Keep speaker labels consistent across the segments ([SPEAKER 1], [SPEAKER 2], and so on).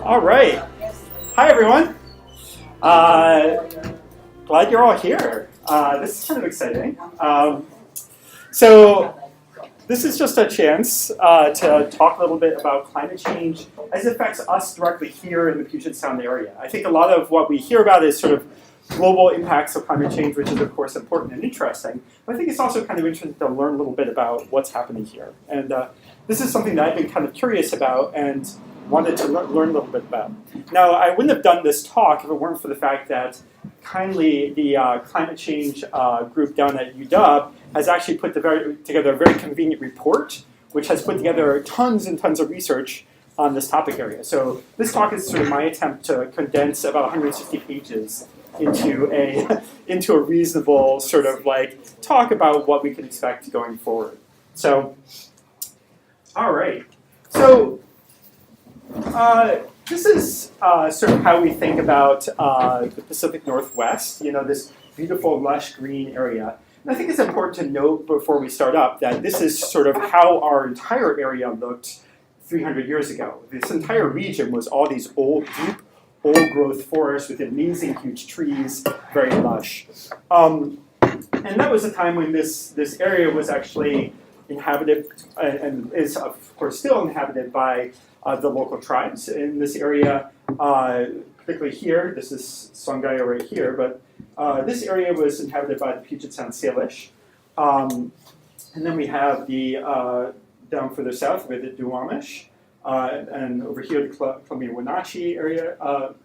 [SPEAKER 1] All right. Hi, everyone. Glad you're all here. This is kind of exciting. So this is just a chance to talk a little bit about climate change as it affects us directly here in the Puget Sound area. I think a lot of what we hear about is sort of global impacts of climate change, which is, of course, important and interesting. But I think it's also kind of interesting to learn a little bit about what's happening here. And this is something that I've been kind of curious about and wanted to learn a little bit about. Now, I wouldn't have done this talk if it weren't for the fact that kindly the climate change group down at UW has actually put together a very convenient report, which has put together tons and tons of research on this topic area. So this talk is sort of my attempt to condense about 160 pages into a reasonable sort of like talk about what we can expect going forward. So, all right. So this is sort of how we think about the Pacific Northwest, this beautiful lush green area. And I think it's important to note before we start up that this is sort of how our entire area looked 300 years ago. This entire region was all these deep, old-growth forests with amazing huge trees, very lush. And that was a time when this area was actually inhabited and is, of course, still inhabited by the local tribes in this area, particularly here. This is Songhai right here, but this area was inhabited by the Puget Sound Salish. And then we have the, down further south, with the Duwamish. And over here, the Columbia Wenatchee area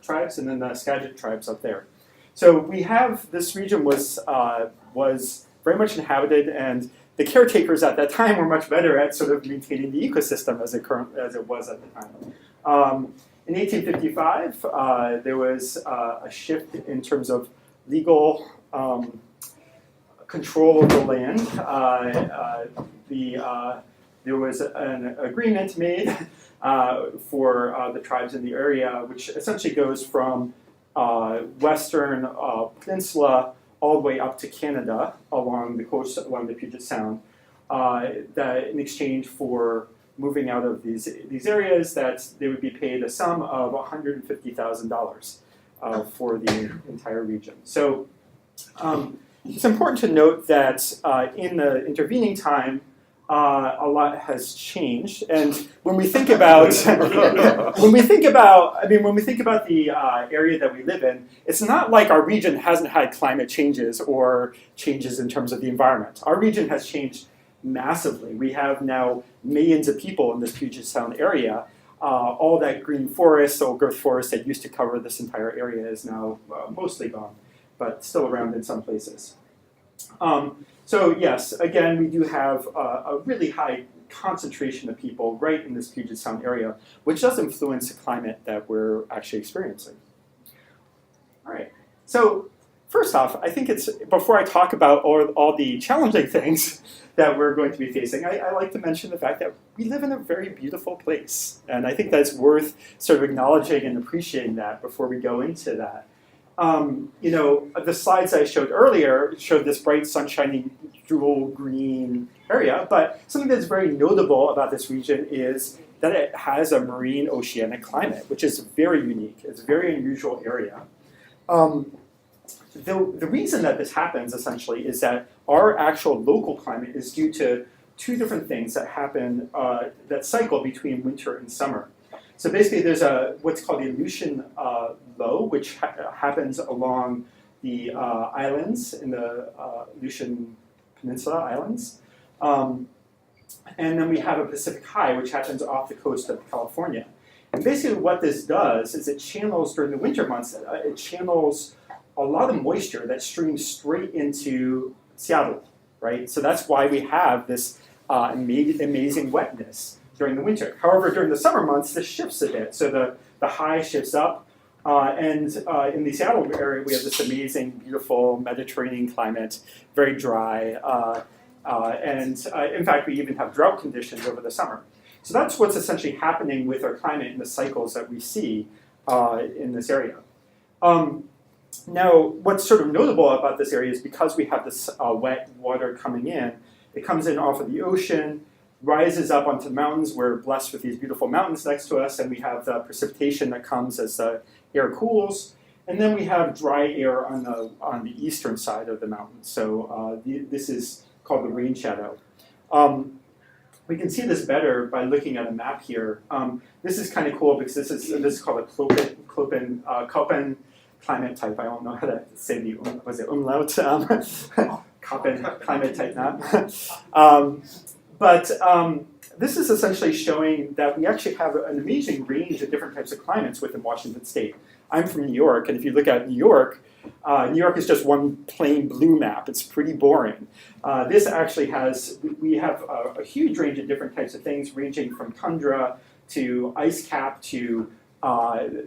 [SPEAKER 1] tribes, and then the Skagit tribes up there. So we have, this region was very much inhabited, and the caretakers at that time were much better at sort of maintaining the ecosystem as it was at the time. In 1855, there was a shift in terms of legal control of the land. There was an agreement made for the tribes in the area, which essentially goes from western peninsula all the way up to Canada along the coast, along the Puget Sound, that in exchange for moving out of these areas, that they would be paid a sum of $150,000 for the entire region. So it's important to note that in the intervening time, a lot has changed, and when we think about when we think about the area that we live in, it's not like our region hasn't had climate changes or changes in terms of the environment. Our region has changed massively. We have now millions of people in this Puget Sound area. All that green forest, old-growth forest that used to cover this entire area is now mostly gone, but still around in some places. So yes, again, we do have a really high concentration of people right in this Puget Sound area, which does influence the climate that we're actually experiencing. All right, so first off, I think it's, before I talk about all the challenging things that we're going to be facing, I like to mention the fact that we live in a very beautiful place. And I think that's worth sort of acknowledging and appreciating that before we go into that. The slides I showed earlier showed this bright, sunshiny, jewel green area, but something that's very notable about this region is that it has a marine oceanic climate, which is very unique. It's a very unusual area. The reason that this happens, essentially, is that our actual local climate is due to two different things that happen, that cycle between winter and summer. So basically, there's what's called the Aleutian low, which happens along the islands in the Aleutian Peninsula Islands. And then we have a Pacific high, which happens off the coast of California. And basically what this does is it channels, during the winter months, it channels a lot of moisture that streams straight into Seattle, right? So that's why we have this amazing wetness during the winter. However, during the summer months, this shifts a bit. So the high shifts up, and in the Seattle area, we have this amazing, beautiful Mediterranean climate, very dry, and in fact, we even have drought conditions over the summer. So that's what's essentially happening with our climate and the cycles that we see in this area. Now, what's sort of notable about this area is because we have this wet water coming in, it comes in off of the ocean. rises up onto the mountains. We're blessed with these beautiful mountains next to us, and we have the precipitation that comes as the air cools. And then we have dry air on the eastern side of the mountain. So this is called the rain shadow. We can see this better by looking at a map here. This is kind of cool because this is called a Köppen climate type. I don't know how to say the was it umlaut? Köppen climate type map. But this is essentially showing that we actually have an amazing range of different types of climates within Washington State. I'm from New York, and if you look at New York is just one plain blue map. It's pretty boring. This actually we have a huge range of different types of things, ranging from tundra to ice cap to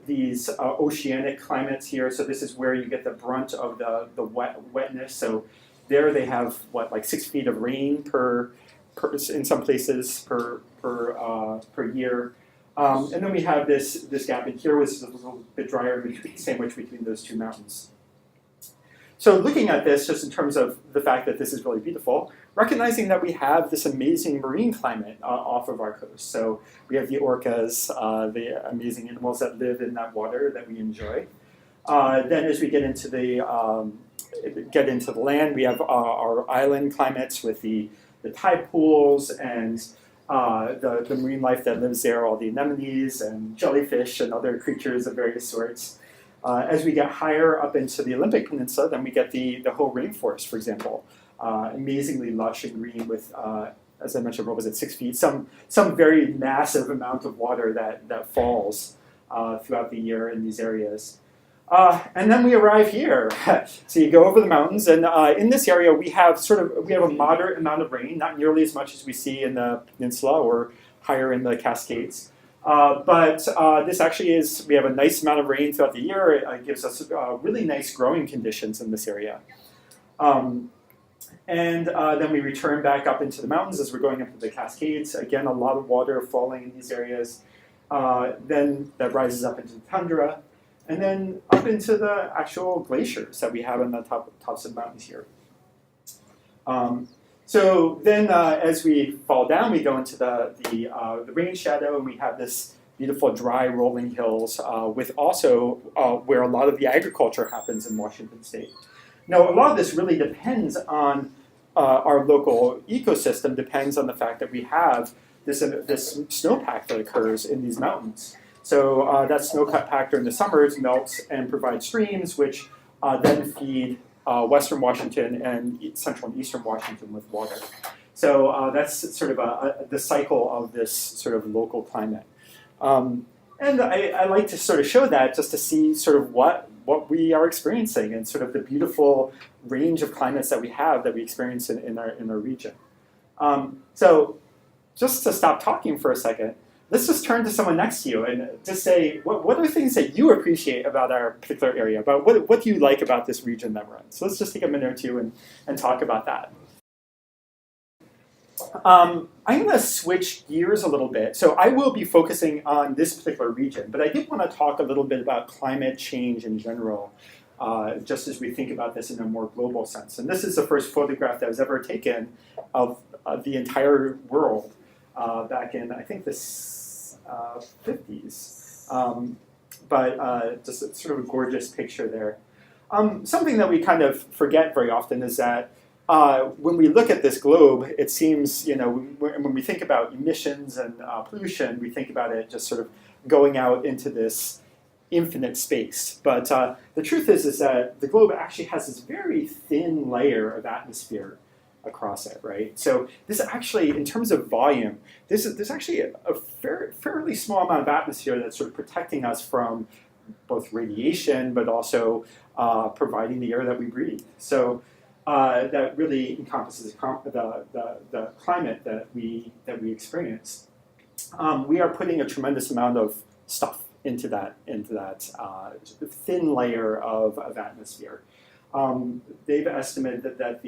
[SPEAKER 1] these oceanic climates here. So this is where you get the brunt of the wetness. So there they have, like 6 feet of rain per in some places per year. And then we have this gap in here, which is a little bit drier, sandwiched between those two mountains. So looking at this, just in terms of the fact that this is really beautiful, recognizing that we have this amazing marine climate off of our coast. So we have the orcas, the amazing animals that live in that water that we enjoy. Then as we get into the land, we have our island climates with the tide pools and the marine life that lives there, all the anemones and jellyfish and other creatures of various sorts. As we get higher up into the Olympic Peninsula, then we get the whole rainforest, for example. Amazingly lush and green with, as I mentioned, what was it, 6 feet? Some very massive amount of water that falls throughout the year in these areas. And then we arrive here. So you go over the mountains, and in this area we have a moderate amount of rain, not nearly as much as we see in the peninsula or higher in the Cascades. But this actually we have a nice amount of rain throughout the year. It gives us really nice growing conditions in this area. And then we return back up into the mountains as we're going up to the Cascades. Again, a lot of water falling in these areas. Then that rises up into the tundra. And then up into the actual glaciers that we have on the tops of the mountains here. So then as we fall down, we go into the rain shadow, and we have this beautiful dry rolling hills with also where a lot of the agriculture happens in Washington State. Now, a lot of this really depends on our local ecosystem, depends on the fact that we have this snowpack that occurs in these mountains. So that snowpack during the summers melts and provides streams, which then feed western Washington and central and eastern Washington with water. So that's sort of the cycle of this sort of local climate. And I like to sort of show that just to see sort of what we are experiencing and sort of the beautiful range of climates that we experience in our region. So just to stop talking for a second, let's just turn to someone next to you and just say, what are things that you appreciate about our particular area? About what do you like about this region that we're in? So let's just take a minute or two and talk about that. I'm going to switch gears a little bit. So I will be focusing on this particular region, but I did want to talk a little bit about climate change in general, just as we think about this in a more global sense. And this is the first photograph that was ever taken of the entire world back in, I think, the 50s. But just sort of a gorgeous picture there. Something that we kind of forget very often is that when we look at this globe, it seems, when we think about emissions and pollution, we think about it just sort of going out into this infinite space. But the truth is that the globe actually has this very thin layer of atmosphere across it, right? So this actually, in terms of volume, there's actually a fairly small amount of atmosphere that's sort of protecting us from both radiation, but also providing the air that we breathe. So that really encompasses the climate that we experience. We are putting a tremendous amount of stuff into that thin layer of atmosphere. They've estimated that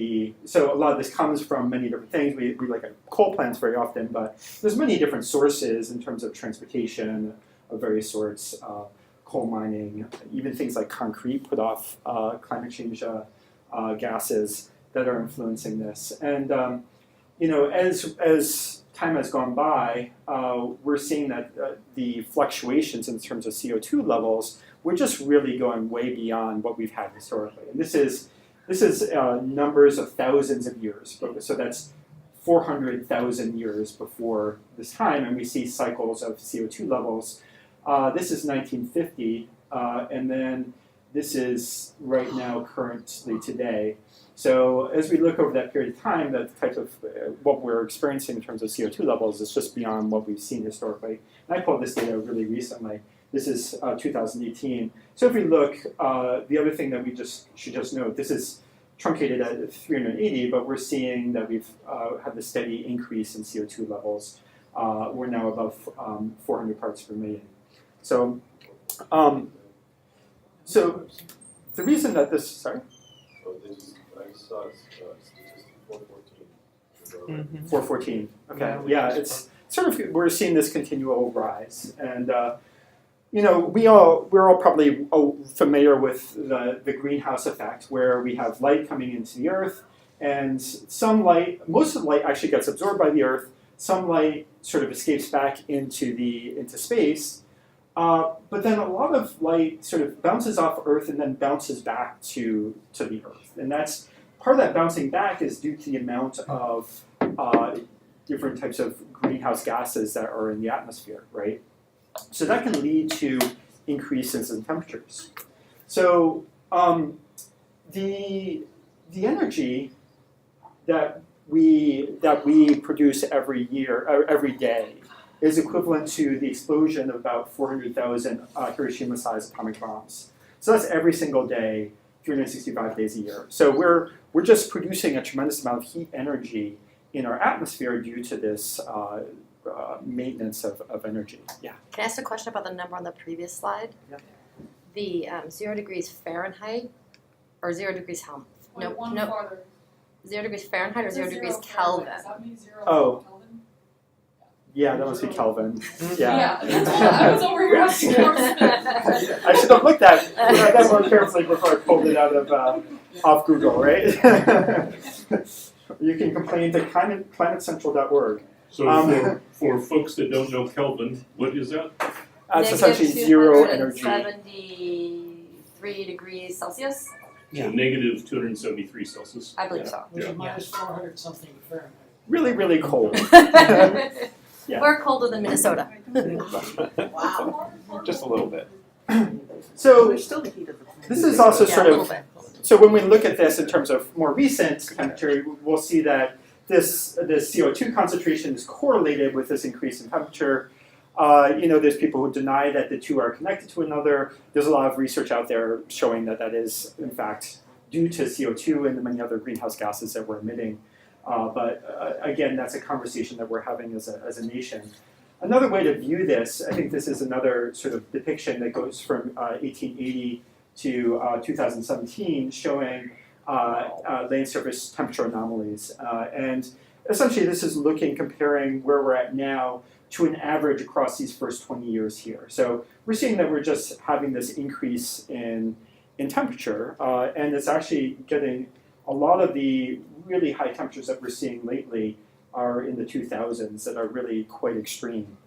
[SPEAKER 1] so a lot of this comes from many different things. We look at coal plants very often, but there's many different sources in terms of transportation of various sorts, coal mining, even things like concrete put off climate change gases that are influencing this. And as time has gone by, we're seeing that the fluctuations in terms of CO2 levels, we're just really going way beyond what we've had historically. And this is numbers of thousands of years. So that's 400,000 years before this time, and we see cycles of CO2 levels. This is 1950, and then this is right now, currently today. So as we look over that period of time, the type of what we're experiencing in terms of CO2 levels is just beyond what we've seen historically. And I pulled this data really recently. This is 2018. So if we look, the other thing that we should just note, this is truncated at 380, but we're seeing that we've had the steady increase in CO2 levels. We're now above 400 parts per million. So, so the reason that this, sorry?
[SPEAKER 2] I saw statistic 414.
[SPEAKER 1] 414. Okay. Yeah, it's sort of, we're seeing this continual rise, and you know, we're all probably familiar with the greenhouse effect, where we have light coming into the Earth, and some light, most of the light actually gets absorbed by the Earth. Some light sort of escapes back into space, but then a lot of light sort of bounces off Earth and then bounces back to the Earth, and that's part of that bouncing back is due to the amount of different types of greenhouse gases that are in the atmosphere, right? So that can lead to increases in temperatures. So the energy that we produce every day is equivalent to the explosion of about 400,000 Hiroshima-sized atomic bombs. So that's every single day, 365 days a year. So we're just producing a tremendous amount of heat energy in our atmosphere due to this maintenance of energy. Yeah.
[SPEAKER 3] Can I ask a question about the number on the previous slide?
[SPEAKER 1] Yeah.
[SPEAKER 3] The 0 degrees Fahrenheit or 0 degrees Kelvin? No,
[SPEAKER 4] farther.
[SPEAKER 3] 0 degrees Fahrenheit or
[SPEAKER 4] It's
[SPEAKER 3] 0
[SPEAKER 4] a
[SPEAKER 3] degrees
[SPEAKER 4] Fahrenheit.
[SPEAKER 3] Kelvin?
[SPEAKER 4] Does that mean 0
[SPEAKER 1] Oh.
[SPEAKER 4] Kelvin?
[SPEAKER 1] Yeah, that must be Kelvin.
[SPEAKER 4] Yeah, that's all. I was over here asking
[SPEAKER 1] I should have looked at that more carefully before I pulled it out of off Google, right? You can complain to planetcentral.org.
[SPEAKER 5] So for folks that don't know Kelvin, what is that?
[SPEAKER 1] It's essentially zero energy.
[SPEAKER 3] 73 degrees Celsius?
[SPEAKER 5] So negative 273 Celsius.
[SPEAKER 3] I believe so.
[SPEAKER 6] Which is minus 400 something Fahrenheit.
[SPEAKER 1] Really, really cold. Yeah.
[SPEAKER 3] We're colder than Minnesota.
[SPEAKER 6] Wow.
[SPEAKER 7] Just a little bit.
[SPEAKER 1] So
[SPEAKER 7] There's still the heat of the planet.
[SPEAKER 1] this is also
[SPEAKER 3] Yeah,
[SPEAKER 1] sort
[SPEAKER 3] a little
[SPEAKER 1] of,
[SPEAKER 3] bit.
[SPEAKER 1] so when we look at this in terms of more recent temperature, we'll see that this CO2 concentration is correlated with this increase in temperature. There's people who deny that the two are connected to another. There's a lot of research out there showing that that is, in fact, due to CO2 and the many other greenhouse gases that we're emitting. But again, that's a conversation that we're having as a nation. Another way to view this, I think this is another sort of depiction that goes from 1880 to 2017, showing land surface temperature anomalies. And essentially this is comparing where we're at now to an average across these first 20 years here. So we're seeing that we're just having this increase in temperature, and it's actually getting a lot of the really high temperatures that we're seeing lately are in the 2000s that are really quite extreme.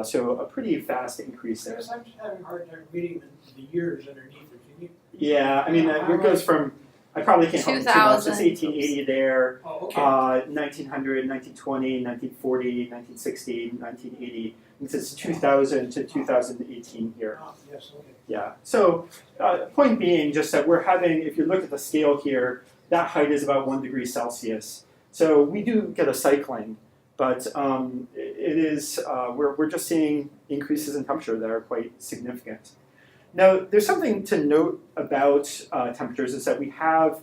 [SPEAKER 1] So a pretty fast increase there.
[SPEAKER 6] I'm just having a hard time reading the years underneath it. Can you?
[SPEAKER 1] Yeah, I mean, it goes from, I probably can't help too much, it's 1880 there,
[SPEAKER 6] Oh, okay.
[SPEAKER 1] 1900, 1920, 1940, 1960, 1980. This is 2000 to 2018 here.
[SPEAKER 6] Oh, yes, okay.
[SPEAKER 1] Yeah, so point being just that we're having, if you look at the scale here, that height is about 1 degree Celsius. So we do get a cycling, but it is, we're just seeing increases in temperature that are quite significant. Now, there's something to note about temperatures is that we have,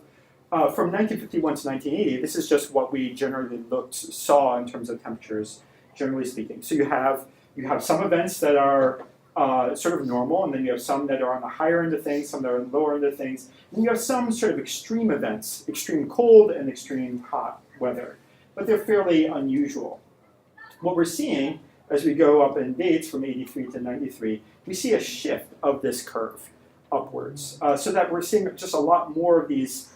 [SPEAKER 1] from 1951 to 1980, this is just what we generally saw in terms of temperatures, generally speaking. So you have some events that are sort of normal, and then you have some that are on the higher end of things, some that are on the lower end of things, and you have some sort of extreme events, extreme cold and extreme hot weather, but they're fairly unusual. What we're seeing as we go up in dates from 83 to 93, we see a shift of this curve upwards, so that we're seeing just a lot more of these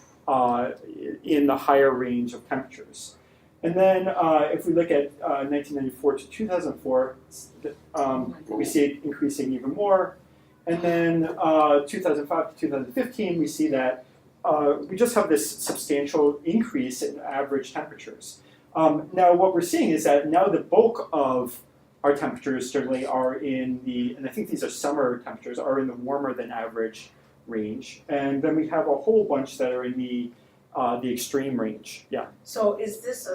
[SPEAKER 1] in the higher range of temperatures. And then if we look at 1994 to 2004, we see it increasing even more. And then 2005 to 2015, we see that we just have this substantial increase in average temperatures. Now what we're seeing is that now the bulk of our temperatures certainly are in the, and I think these are summer temperatures, are in the warmer than average range. And then we have a whole bunch that are in the extreme range. Yeah.
[SPEAKER 8] So is this a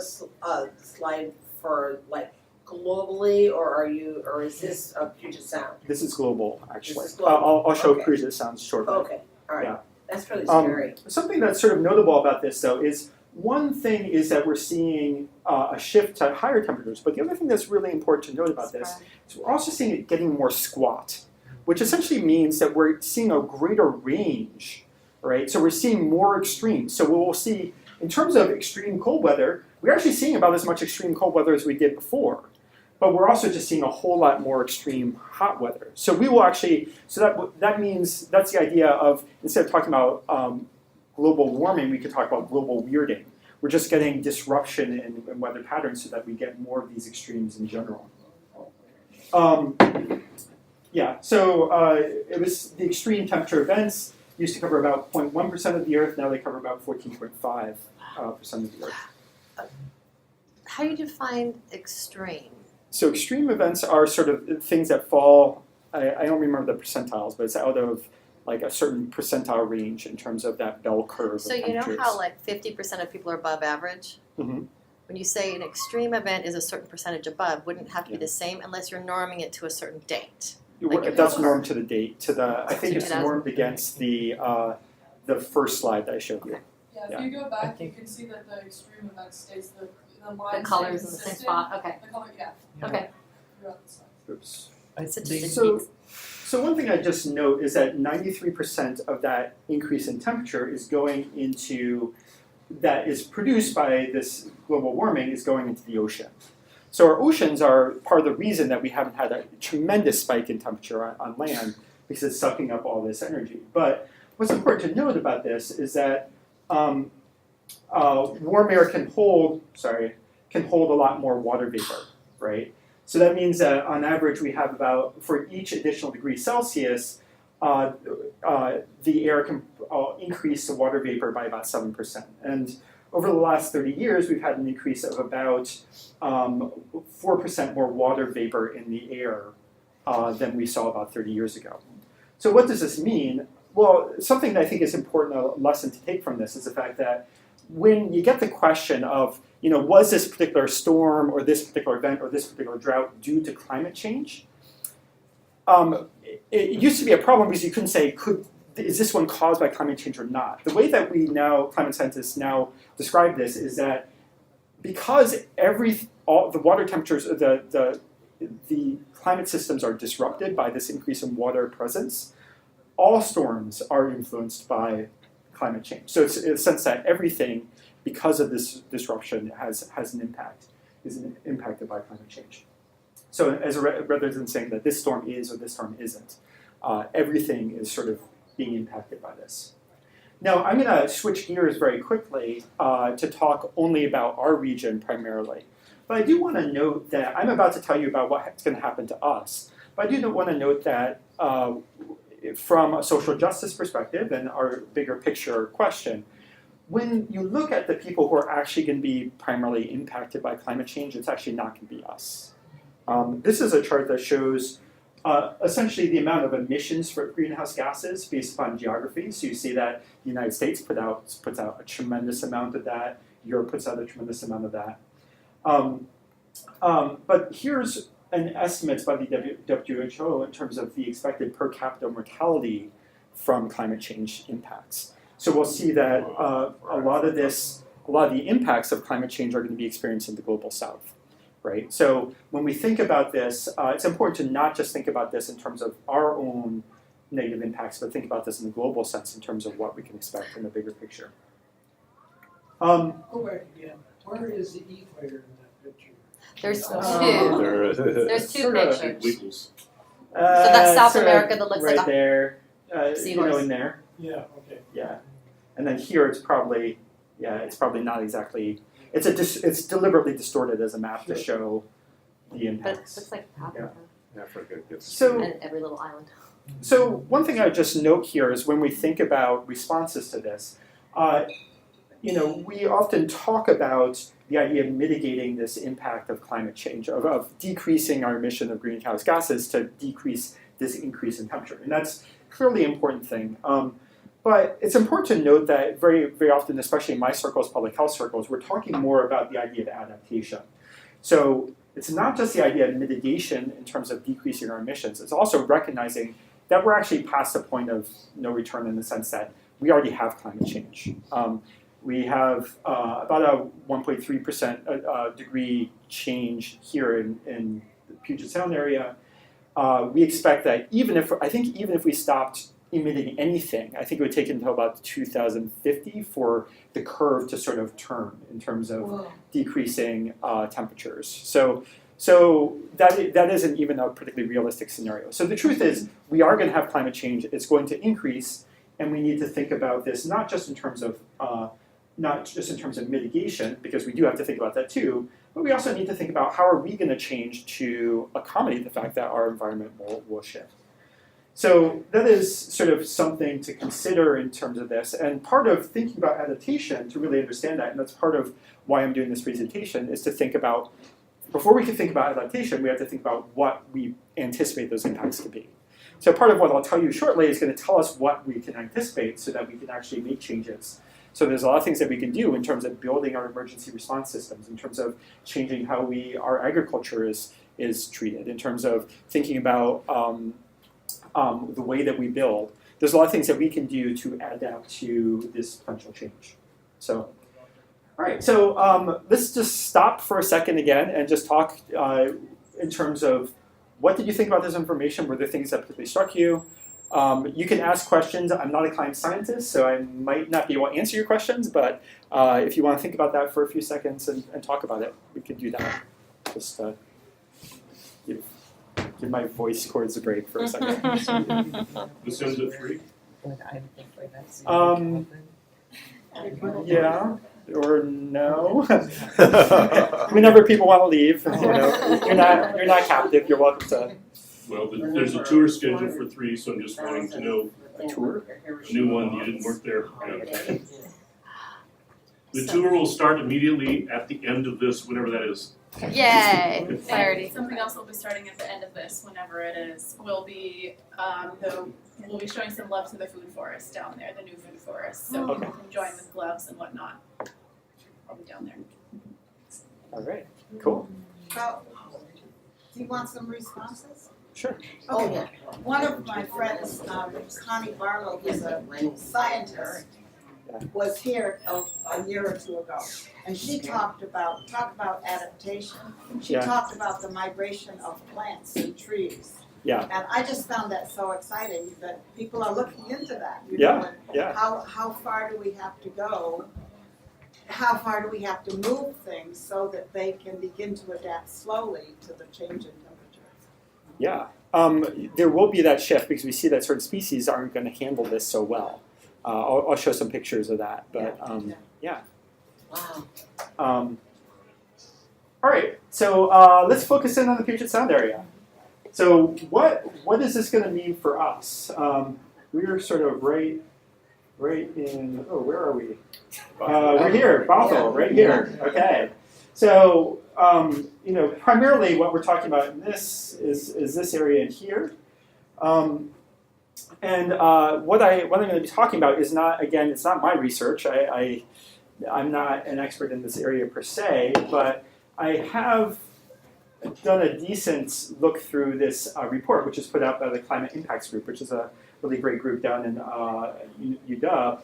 [SPEAKER 8] slide for like globally, or is this a Puget Sound?
[SPEAKER 1] This is global, actually.
[SPEAKER 8] This is global.
[SPEAKER 1] I'll show
[SPEAKER 8] Okay.
[SPEAKER 1] Puget Sound shortly.
[SPEAKER 8] Okay, all right.
[SPEAKER 1] Yeah.
[SPEAKER 8] That's really scary.
[SPEAKER 1] Something that's sort of notable about this, though, is one thing is that we're seeing a shift to higher temperatures, but the other thing that's really important to note about this is we're also seeing it getting more squat, which essentially means that we're seeing a greater range, right? So we're seeing more extremes. So we'll see, in terms of extreme cold weather, we're actually seeing about as much extreme cold weather as we did before. But we're also just seeing a whole lot more extreme hot weather. So we will actually, so that means, that's the idea of, instead of talking about global warming, we could talk about global weirding. We're just getting disruption in weather patterns so that we get more of these extremes in general. Yeah, so it was the extreme temperature events used to cover about 0.1% of the Earth, now they cover about 14.5% of the Earth.
[SPEAKER 3] How do you define extreme?
[SPEAKER 1] So extreme events are sort of things that fall, I don't remember the percentiles, but it's out of like a certain percentile range in terms of that bell curve
[SPEAKER 3] So
[SPEAKER 1] of
[SPEAKER 3] you know
[SPEAKER 1] temperatures.
[SPEAKER 3] how like 50% of people are above average?
[SPEAKER 1] Mhm.
[SPEAKER 3] When you say an extreme event is a certain percentage above, wouldn't it have to be the same unless you're norming it to a certain date? Like your
[SPEAKER 1] That's
[SPEAKER 3] bell
[SPEAKER 1] normed to the date, to the, I think it's
[SPEAKER 3] 2000.
[SPEAKER 1] normed against the first slide that I showed you.
[SPEAKER 4] Yeah,
[SPEAKER 1] Yeah.
[SPEAKER 4] if you go back, you can see that the extreme event stays the
[SPEAKER 3] The
[SPEAKER 4] line
[SPEAKER 3] colors in
[SPEAKER 4] stays
[SPEAKER 3] the same
[SPEAKER 4] consistent.
[SPEAKER 3] spot, okay,
[SPEAKER 4] The color, yeah,
[SPEAKER 3] okay.
[SPEAKER 4] throughout the slide.
[SPEAKER 1] Oops.
[SPEAKER 3] It's interesting.
[SPEAKER 1] So one thing I just note is that 93% of that increase in temperature is going into, that is produced by this global warming, is going into the ocean. So our oceans are part of the reason that we haven't had a tremendous spike in temperature on land, because it's sucking up all this energy. But what's important to note about this is that warm air can hold a lot more water vapor, right? So that means that on average we have about, for each additional degree Celsius, the air can increase the water vapor by about 7%. And over the last 30 years, we've had an increase of about 4% more water vapor in the air than we saw about 30 years ago. So what does this mean? Well, something that I think is important, a lesson to take from this, is the fact that when you get the question of, was this particular storm or this particular event or this particular drought due to climate change? It used to be a problem because you couldn't say, is this one caused by climate change or not? The way that climate scientists now describe this is that because all the water temperatures, the climate systems are disrupted by this increase in water presence, all storms are influenced by climate change. So it's in a sense that everything, because of this disruption, has an impact, is impacted by climate change. So rather than saying that this storm is or this storm isn't, everything is sort of being impacted by this. Now I'm going to switch gears very quickly to talk only about our region primarily. But I do want to note that I'm about to tell you about what's going to happen to us. But I do want to note that from a social justice perspective and our bigger picture question, when you look at the people who are actually going to be primarily impacted by climate change, it's actually not going to be us. This is a chart that shows essentially the amount of emissions for greenhouse gases based upon geography. So you see that the United States puts out a tremendous amount of that. Europe puts out a tremendous amount of that. But here's an estimate by the WHO in terms of the expected per capita mortality from climate change impacts. So we'll see that a lot of the impacts of climate change are going to be experienced in the global south, right? So when we think about this, it's important to not just think about this in terms of our own negative impacts, but think about this in the global sense in terms of what we can expect in the bigger picture.
[SPEAKER 6] Go back again. Where is the equator in that picture?
[SPEAKER 3] There's two.
[SPEAKER 2] There-
[SPEAKER 3] There's two
[SPEAKER 1] Sort of.
[SPEAKER 3] pictures.
[SPEAKER 5] Wiggles.
[SPEAKER 3] So that's South
[SPEAKER 1] sort of
[SPEAKER 3] America that looks
[SPEAKER 1] right
[SPEAKER 3] like a
[SPEAKER 1] there,
[SPEAKER 3] seahorse.
[SPEAKER 1] in there,
[SPEAKER 6] Yeah, okay.
[SPEAKER 1] yeah. And then here it's probably not exactly it's deliberately distorted as a map to show the
[SPEAKER 3] But it
[SPEAKER 1] impacts.
[SPEAKER 3] looks like Africa
[SPEAKER 7] Africa gets.
[SPEAKER 1] So
[SPEAKER 3] and every little island.
[SPEAKER 1] So one thing I would just note here is when we think about responses to this, we often talk about the idea of mitigating this impact of climate change, of decreasing our emission of greenhouse gases to decrease this increase in temperature. And that's clearly an important thing. But it's important to note that very, very often, especially in my circles, public health circles, we're talking more about the idea of adaptation. So it's not just the idea of mitigation in terms of decreasing our emissions, it's also recognizing that we're actually past the point of no return in the sense that we already have climate change. We have about a 1.3% degree change here in the Puget Sound area. We expect that even if we stopped emitting anything, I think it would take until about 2050 for the curve to sort of turn in terms of decreasing temperatures. So that isn't even a particularly realistic scenario. So the truth is, we are going to have climate change. It's going to increase, and we need to think about this not just in terms of mitigation, because we do have to think about that too, but we also need to think about how are we going to change to accommodate the fact that our environment will shift. So that is sort of something to consider in terms of this. And part of thinking about adaptation, to really understand that, and that's part of why I'm doing this presentation, is to think about, before we can think about adaptation, we have to think about what we anticipate those impacts to be. So part of what I'll tell you shortly is going to tell us what we can anticipate so that we can actually make changes. So there's a lot of things that we can do in terms of building our emergency response systems, in terms of changing how our agriculture is treated, in terms of thinking about the way that we build. There's a lot of things that we can do to adapt to this potential change. So, all right, so let's just stop for a second again and just talk in terms of what did you think about this information? Were there things that particularly struck you? You can ask questions. I'm not a climate scientist, so I might not be able to answer your questions, but if you want to think about that for a few seconds and talk about it, we could do that. Just give my voice cords a break for a second.
[SPEAKER 5] This ends at 3.
[SPEAKER 1] Yeah, or no. Whenever people want to leave, you're not captive. You're welcome to.
[SPEAKER 5] Well, there's a tour scheduled for 3, so I'm just wanting to know.
[SPEAKER 1] A tour?
[SPEAKER 5] A new one, you didn't work there. Yeah. The tour will start immediately at the end of this, whenever that is.
[SPEAKER 3] Yay! Clarity.
[SPEAKER 4] And something else will be starting at the end of this, whenever it is, we'll be showing some love to the food forest down there, the new food forest, so people can join with gloves and whatnot. I'll be down there.
[SPEAKER 1] All right, cool.
[SPEAKER 9] So, do you want some responses?
[SPEAKER 1] Sure.
[SPEAKER 9] Okay. One of my friends, Connie Barlow, who's a scientist, was here a year or two ago, and she talked about adaptation. She talked about the migration of plants and trees.
[SPEAKER 1] Yeah.
[SPEAKER 9] And I just found that so exciting that people are looking into that. How far do we have to go? How far do we have to move things so that they can begin to adapt slowly to the change in temperature?
[SPEAKER 1] Yeah. There will be that shift because we see that certain species aren't going to handle this so well. I'll show some pictures of that, but yeah.
[SPEAKER 8] Wow.
[SPEAKER 1] All right, so let's focus in on the Puget Sound area. So what is this going to mean for us? We're sort of right in, where are we? We're here, Bothell, right here. Okay. So, primarily what we're talking about in this is this area in here. And what I'm going to be talking about is not, again, it's not my research. I'm not an expert in this area per se, but I have done a decent look through this report, which is put out by the Climate Impacts Group, which is a really great group down in UW,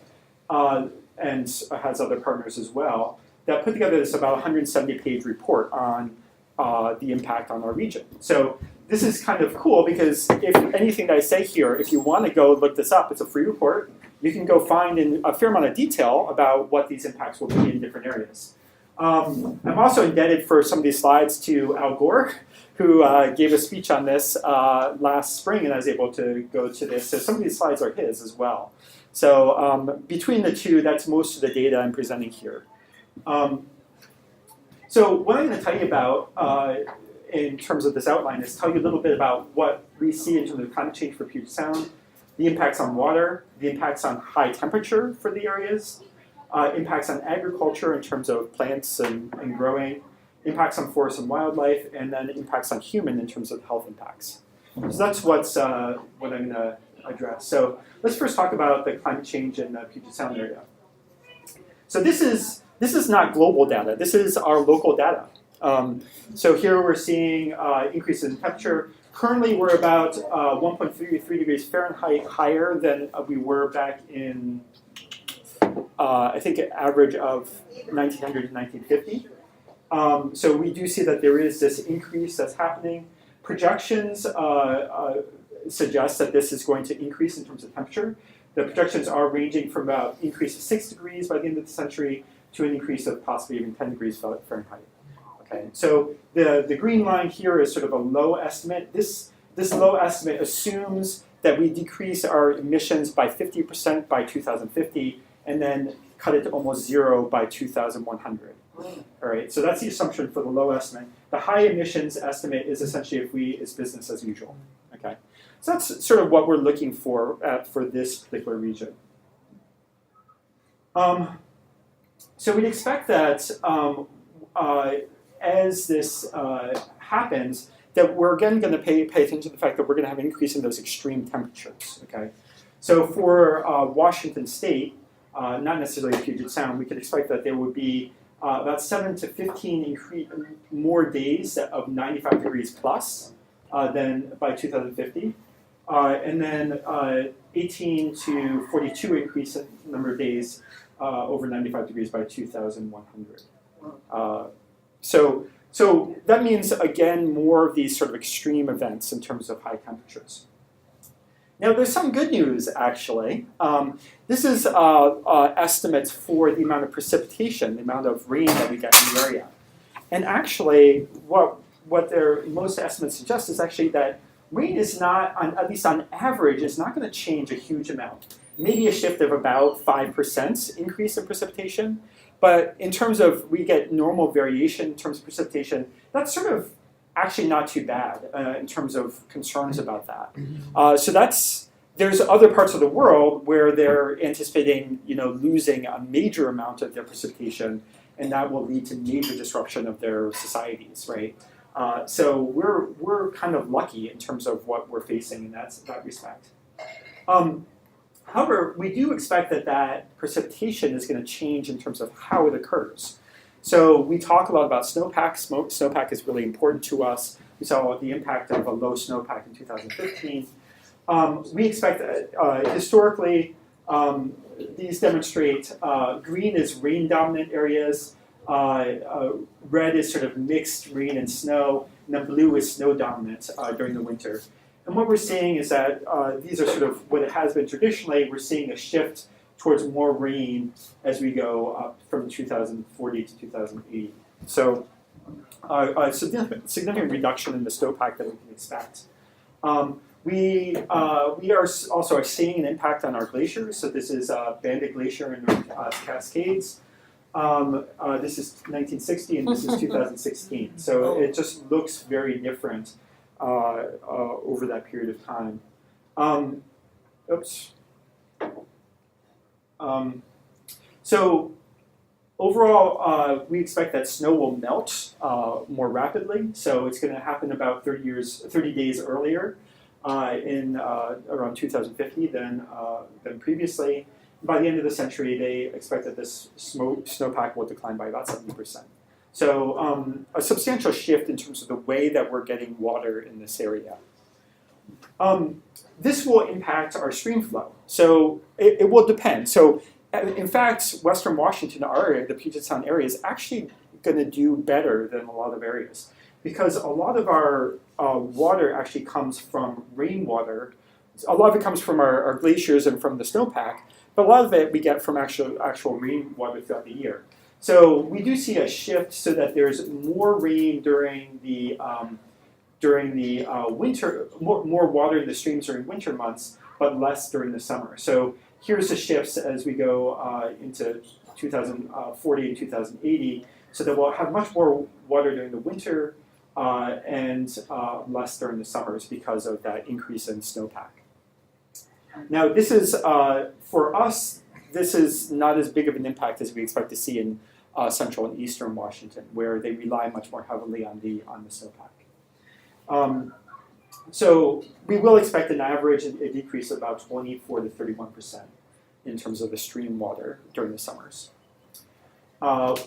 [SPEAKER 1] and has other partners as well, that put together this about 170-page report on the impact on our region. So this is kind of cool because if anything that I say here, if you want to go look this up, it's a free report. You can go find in a fair amount of detail about what these impacts will be in different areas. I'm also indebted for some of these slides to Al Gore, who gave a speech on this last spring, and I was able to go to this. So some of these slides are his as well. So between the two, that's most of the data I'm presenting here. So what I'm going to tell you about in terms of this outline is tell you a little bit about what we see in terms of climate change for Puget Sound, the impacts on water, the impacts on high temperature for the areas, impacts on agriculture in terms of plants and growing, impacts on forests and wildlife, and then impacts on human in terms of health impacts. So that's what I'm going to address. So let's first talk about the climate change in the Puget Sound area. So this is not global data. This is our local data. So here we're seeing increases in temperature. Currently, we're about 1.33 degrees Fahrenheit higher than we were back in, I think, an average of 1900 to 1950. So we do see that there is this increase that's happening. Projections suggest that this is going to increase in terms of temperature. The projections are ranging from about increase of 6 degrees by the end of the century to an increase of possibly even 10 degrees Fahrenheit. Okay, so the green line here is sort of a low estimate. This low estimate assumes that we decrease our emissions by 50% by 2050 and then cut it to almost zero by 2100. All right, so that's the assumption for the low estimate. The high emissions estimate is essentially if it's business as usual. Okay, so that's sort of what we're looking for this particular region. So we'd expect that as this happens, that we're again going to pay attention to the fact that we're going to have an increase in those extreme temperatures. Okay, so for Washington State, not necessarily Puget Sound, we could expect that there would be about 7 to 15 more days of 95 degrees plus than by 2050, and then 18 to 42 increase in number of days over 95 degrees by 2100. So that means, again, more of these sort of extreme events in terms of high temperatures. Now, there's some good news, actually. This is estimates for the amount of precipitation, the amount of rain that we get in the area. And actually, what most estimates suggest is actually that rain is not, at least on average, is not going to change a huge amount. Maybe a shift of about 5% increase in precipitation. But in terms of, we get normal variation in terms of precipitation, that's sort of actually not too bad in terms of concerns about that. So there's other parts of the world where they're anticipating, losing a major amount of their precipitation, and that will lead to major disruption of their societies, right? So we're kind of lucky in terms of what we're facing in that respect. However, we do expect that precipitation is going to change in terms of how it occurs. So we talk a lot about snowpack. Snowpack is really important to us. We saw the impact of a low snowpack in 2015. We expect that historically, these demonstrate green is rain-dominant areas, red is sort of mixed rain and snow, and then blue is snow-dominant during the winter. And what we're seeing is that these are sort of what it has been traditionally. We're seeing a shift towards more rain as we go up from 2040 to 2080. So a significant reduction in the snowpack that we can expect. We are also seeing an impact on our glaciers. So this is Banded Glacier in the Cascades. This is 1960 and this is 2016. So it just looks very different over that period of time. So overall, we expect that snow will melt more rapidly. So it's going to happen about 30 days earlier in around 2050 than previously. By the end of the century, they expect that this snowpack will decline by about 70%. So a substantial shift in terms of the way that we're getting water in this area. This will impact our stream flow. So it will depend. So in fact, Western Washington, our area, the Puget Sound area, is actually going to do better than a lot of areas because a lot of our water actually comes from rainwater. A lot of it comes from our glaciers and from the snowpack, but a lot of it we get from actual rainwater throughout the year. So we do see a shift so that there's more rain during the winter, more water in the streams during winter months, but less during the summer. So here's the shifts as we go into 2040 and 2080. So that we'll have much more water during the winter and less during the summers because of that increase in snowpack. Now, this is, for us, this is not as big of an impact as we expect to see in central and eastern Washington, where they rely much more heavily on the snowpack. So we will expect an average a decrease of about 24 to 31% in terms of the stream water during the summers.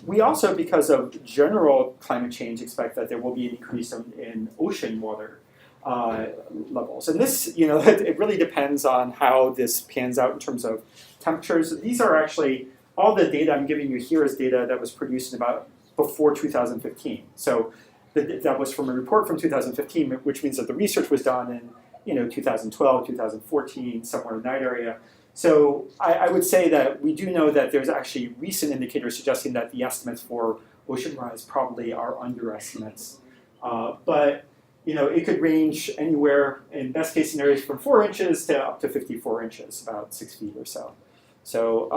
[SPEAKER 1] We also, because of general climate change, expect that there will be an increase in ocean water levels. And this, it really depends on how this pans out in terms of temperatures. These are actually, all the data I'm giving you here is data that was produced about before 2015. So that was from a report from 2015, which means that the research was done in 2012, 2014, somewhere in that area. So I would say that we do know that there's actually recent indicators suggesting that the estimates for ocean rise probably are underestimates. But it could range anywhere, in best case scenarios, from 4 inches to up to 54 inches, about 6 feet or so. So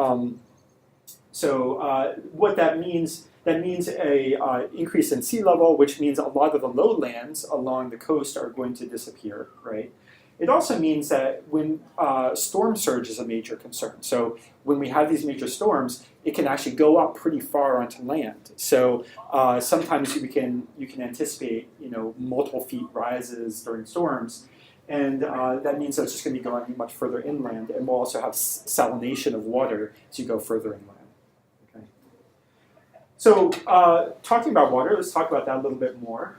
[SPEAKER 1] what that means a increase in sea level, which means a lot of the lowlands along the coast are going to disappear, right? It also means that when storm surge is a major concern. So when we have these major storms, it can actually go up pretty far onto land. So sometimes you can anticipate multiple feet rises during storms, and that means that it's just going to be going much further inland, and we'll also have salination of water as you go further inland. Okay. So talking about water, let's talk about that a little bit more.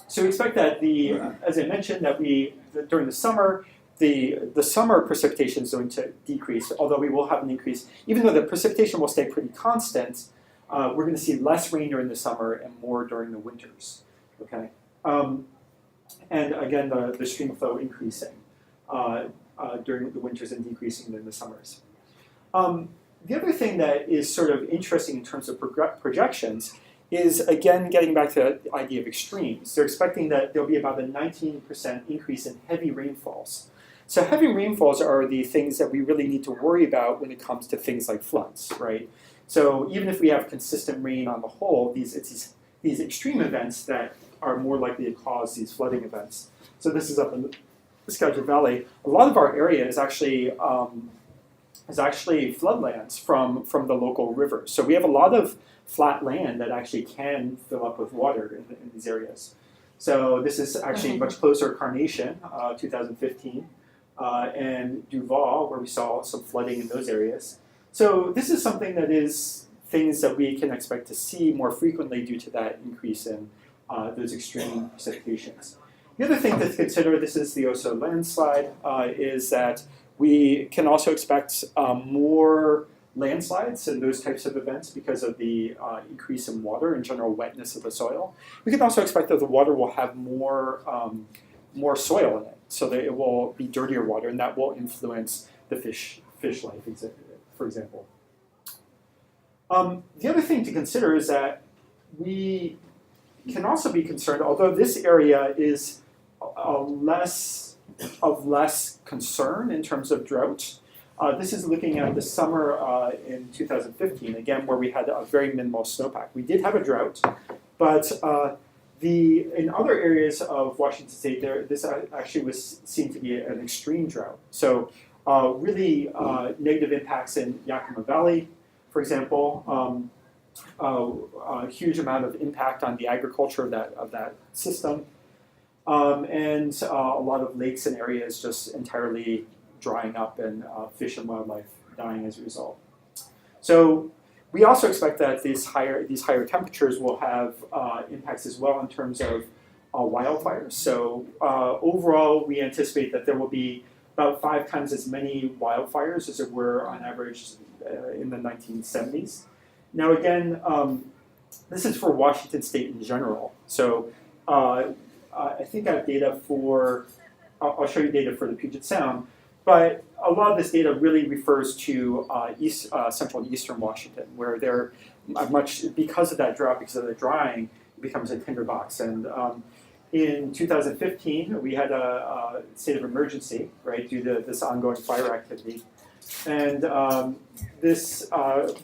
[SPEAKER 1] So we expect that as I mentioned, that during the summer, the summer precipitation is going to decrease, although we will have an increase. Even though the precipitation will stay pretty constant, we're going to see less rain during the summer and more during the winters. Okay, and again, the stream flow increasing during the winters and decreasing during the summers. The other thing that is sort of interesting in terms of projections is, again, getting back to the idea of extremes. They're expecting that there'll be about a 19% increase in heavy rainfalls. So heavy rainfalls are the things that we really need to worry about when it comes to things like floods, right? So even if we have consistent rain on the whole, it's these extreme events that are more likely to cause these flooding events. So this is up in the Skagit Valley. A lot of our area is actually floodlands from the local rivers. So we have a lot of flat land that actually can fill up with water in these areas. So this is actually much closer to Carnation, 2015, and Duval, where we saw some flooding in those areas. So this is something that is things that we can expect to see more frequently due to that increase in those extreme precipitations. The other thing to consider, this is the Oso landslide, is that we can also expect more landslides and those types of events because of the increase in water and general wetness of the soil. We can also expect that the water will have more soil in it, so that it will be dirtier water, and that will influence the fish life, for example. The other thing to consider is that we can also be concerned, although this area is less concern in terms of drought. This is looking at the summer in 2015, again, where we had a very minimal snowpack. We did have a drought, but in other areas of Washington State, this actually was seen to be an extreme drought. So really negative impacts in Yakima Valley, for example, a huge amount of impact on the agriculture of that system, and a lot of lakes and areas just entirely drying up and fish and wildlife dying as a result. So we also expect that these higher temperatures will have impacts as well in terms of wildfires. So overall, we anticipate that there will be about 5 times as many wildfires as there were on average in the 1970s. Now again, this is for Washington State in general. So I think I have data I'll show you data for the Puget Sound, but a lot of this data really refers to central and eastern Washington, where they're because of that drought, because of the drying, it becomes a tinderbox. And in 2015, we had a state of emergency, right, due to this ongoing fire activity. And this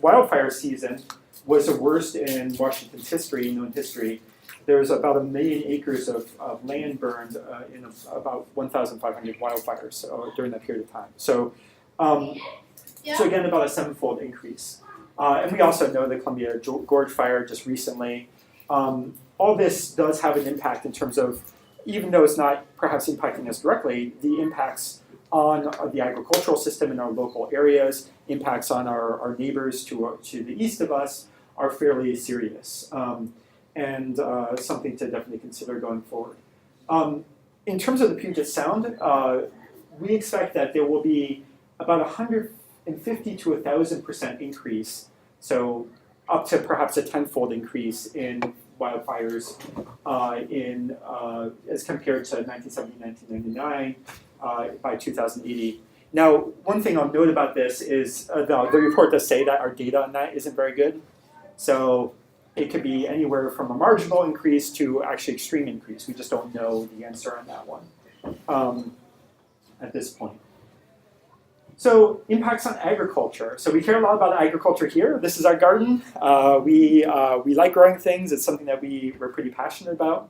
[SPEAKER 1] wildfire season was the worst in Washington's history, known history. There's about 1 million acres of land burned in about 1,500 wildfires during that period of time. So, so again, about a 7-fold increase. And we also know the Columbia Gorge fire just recently. All this does have an impact in terms of, even though it's not perhaps impacting us directly, the impacts on the agricultural system in our local areas, impacts on our neighbors to the east of us are fairly serious. And something to definitely consider going forward. In terms of the Puget Sound, we expect that there will be about 150 to 1,000% increase, so up to perhaps a 10-fold increase in wildfires as compared to 1970-1999 by 2080. Now, one thing I'll note about this is the report does say that our data on that isn't very good. So it could be anywhere from a marginal increase to actually extreme increase. We just don't know the answer on that one at this point. So impacts on agriculture. So we care a lot about agriculture here. This is our garden. We like growing things. It's something that we're pretty passionate about.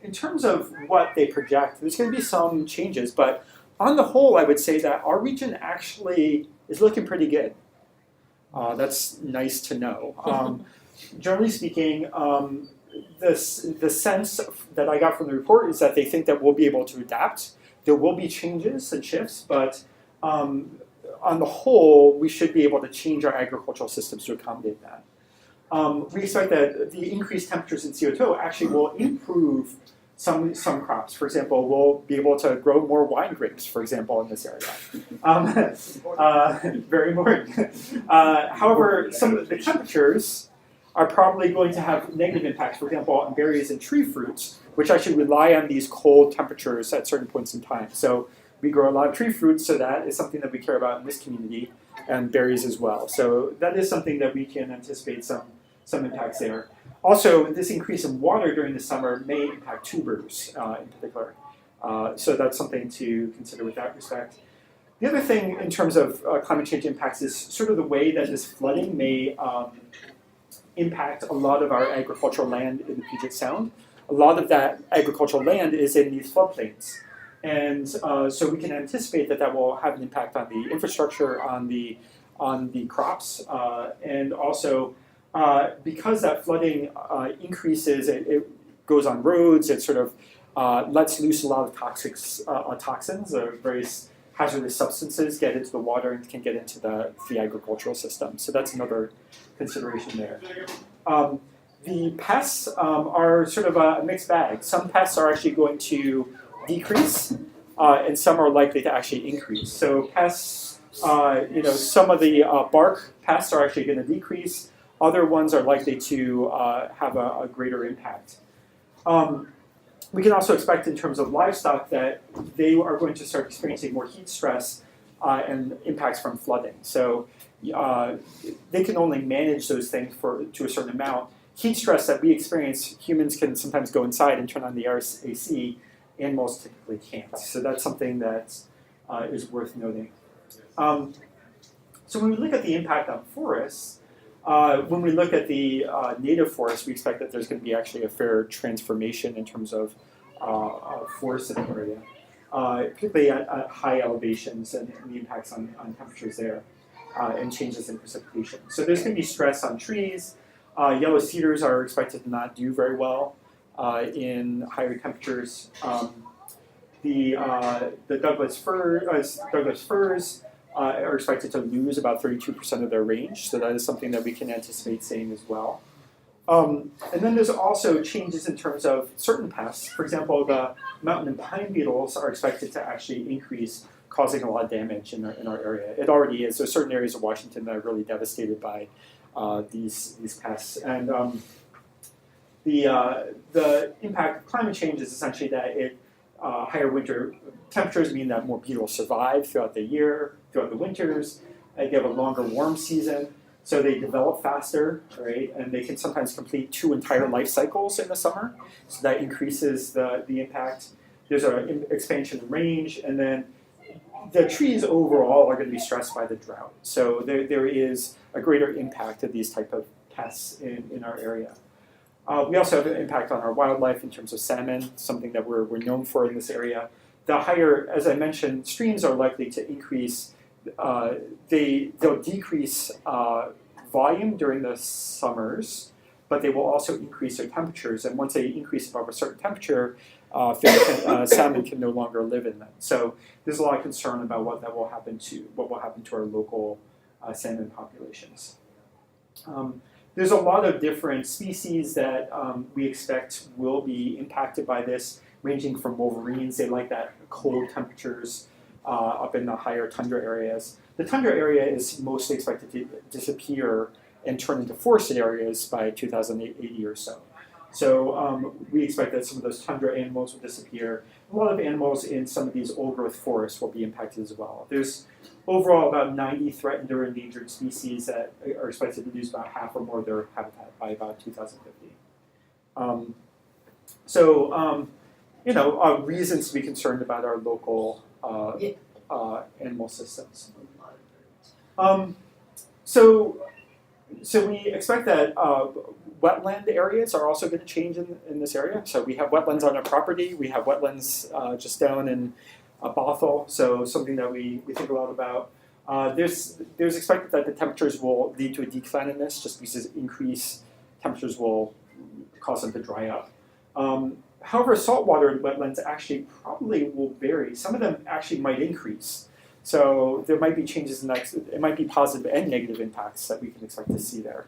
[SPEAKER 1] In terms of what they project, there's going to be some changes. But on the whole, I would say that our region actually is looking pretty good. That's nice to know. Generally speaking, the sense that I got from the report is that they think that we'll be able to adapt. There will be changes and shifts, but on the whole, we should be able to change our agricultural systems to accommodate that. We expect that the increased temperatures in CO2 actually will improve some crops. For example, we'll be able to grow more wine grapes, for example, in this area. Very important. However, some of the temperatures are probably going to have negative impacts, for example, on berries and tree fruits, which actually rely on these cold temperatures at certain points in time. So we grow a lot of tree fruits, so that is something that we care about in this community, and berries as well. So that is something that we can anticipate some impacts there. Also, this increase in water during the summer may impact tubers in particular. So that's something to consider with that respect. The other thing in terms of climate change impacts is sort of the way that this flooding may impact a lot of our agricultural land in the Puget Sound. A lot of that agricultural land is in these floodplains. And so we can anticipate that will have an impact on the infrastructure, on the crops, and also because that flooding increases, it goes on roads, it sort of lets loose a lot of toxins or various hazardous substances get into the water and can get into the agricultural system. So that's another consideration there. The pests are sort of a mixed bag. Some pests are actually going to decrease, and some are likely to actually increase. So pests, some of the bark pests are actually going to decrease. Other ones are likely to have a greater impact. We can also expect in terms of livestock that they are going to start experiencing more heat stress and impacts from flooding. So they can only manage those things to a certain amount. Heat stress that we experience, humans can sometimes go inside and turn on the AC, animals typically can't. So that's something that is worth noting. So when we look at the impact on forests, when we look at the native forests, we expect that there's going to be actually a fair transformation in terms of forests in the area, particularly at high elevations and the impacts on temperatures there and changes in precipitation. So there's going to be stress on trees. Yellow cedars are expected to not do very well in higher temperatures. The Douglas firs are expected to lose about 32% of their range, so that is something that we can anticipate seeing as well. And then there's also changes in terms of certain pests. For example, the mountain and pine beetles are expected to actually increase, causing a lot of damage in our area. It already is. There's certain areas of Washington that are really devastated by these pests. And the impact of climate change is essentially that higher winter temperatures mean that more beetles survive throughout the year, throughout the winters. They have a longer warm season, so they develop faster, right? And they can sometimes complete 2 entire life cycles in the summer, so that increases the impact. There's an expansion in range, and then the trees overall are going to be stressed by the drought. So there is a greater impact of these type of pests in our area. We also have an impact on our wildlife in terms of salmon, something that we're known for in this area. The higher, as I mentioned, streams are likely to increase. They'll decrease volume during the summers, but they will also increase their temperatures. And once they increase above a certain temperature, salmon can no longer live in them. So there's a lot of concern about what will happen to our local salmon populations. There's a lot of different species that we expect will be impacted by this, ranging from wolverines. They like that cold temperatures up in the higher tundra areas. The tundra area is mostly expected to disappear and turn into forested areas by 2080 or so. So we expect that some of those tundra animals will disappear. A lot of animals in some of these old-growth forests will be impacted as well. There's overall about 90 threatened or endangered species that are expected to lose about half or more of their habitat by about 2050. Reasons to be concerned about our local animal systems. So we expect that wetland areas are also going to change in this area. So we have wetlands on our property. We have wetlands just down in Bothell, so something that we think a lot about. There's expected that the temperatures will lead to a decline in this, just because increased temperatures will cause them to dry up. However, saltwater wetlands actually probably will vary. Some of them actually might increase. So there might be changes in that. It might be positive and negative impacts that we can expect to see there.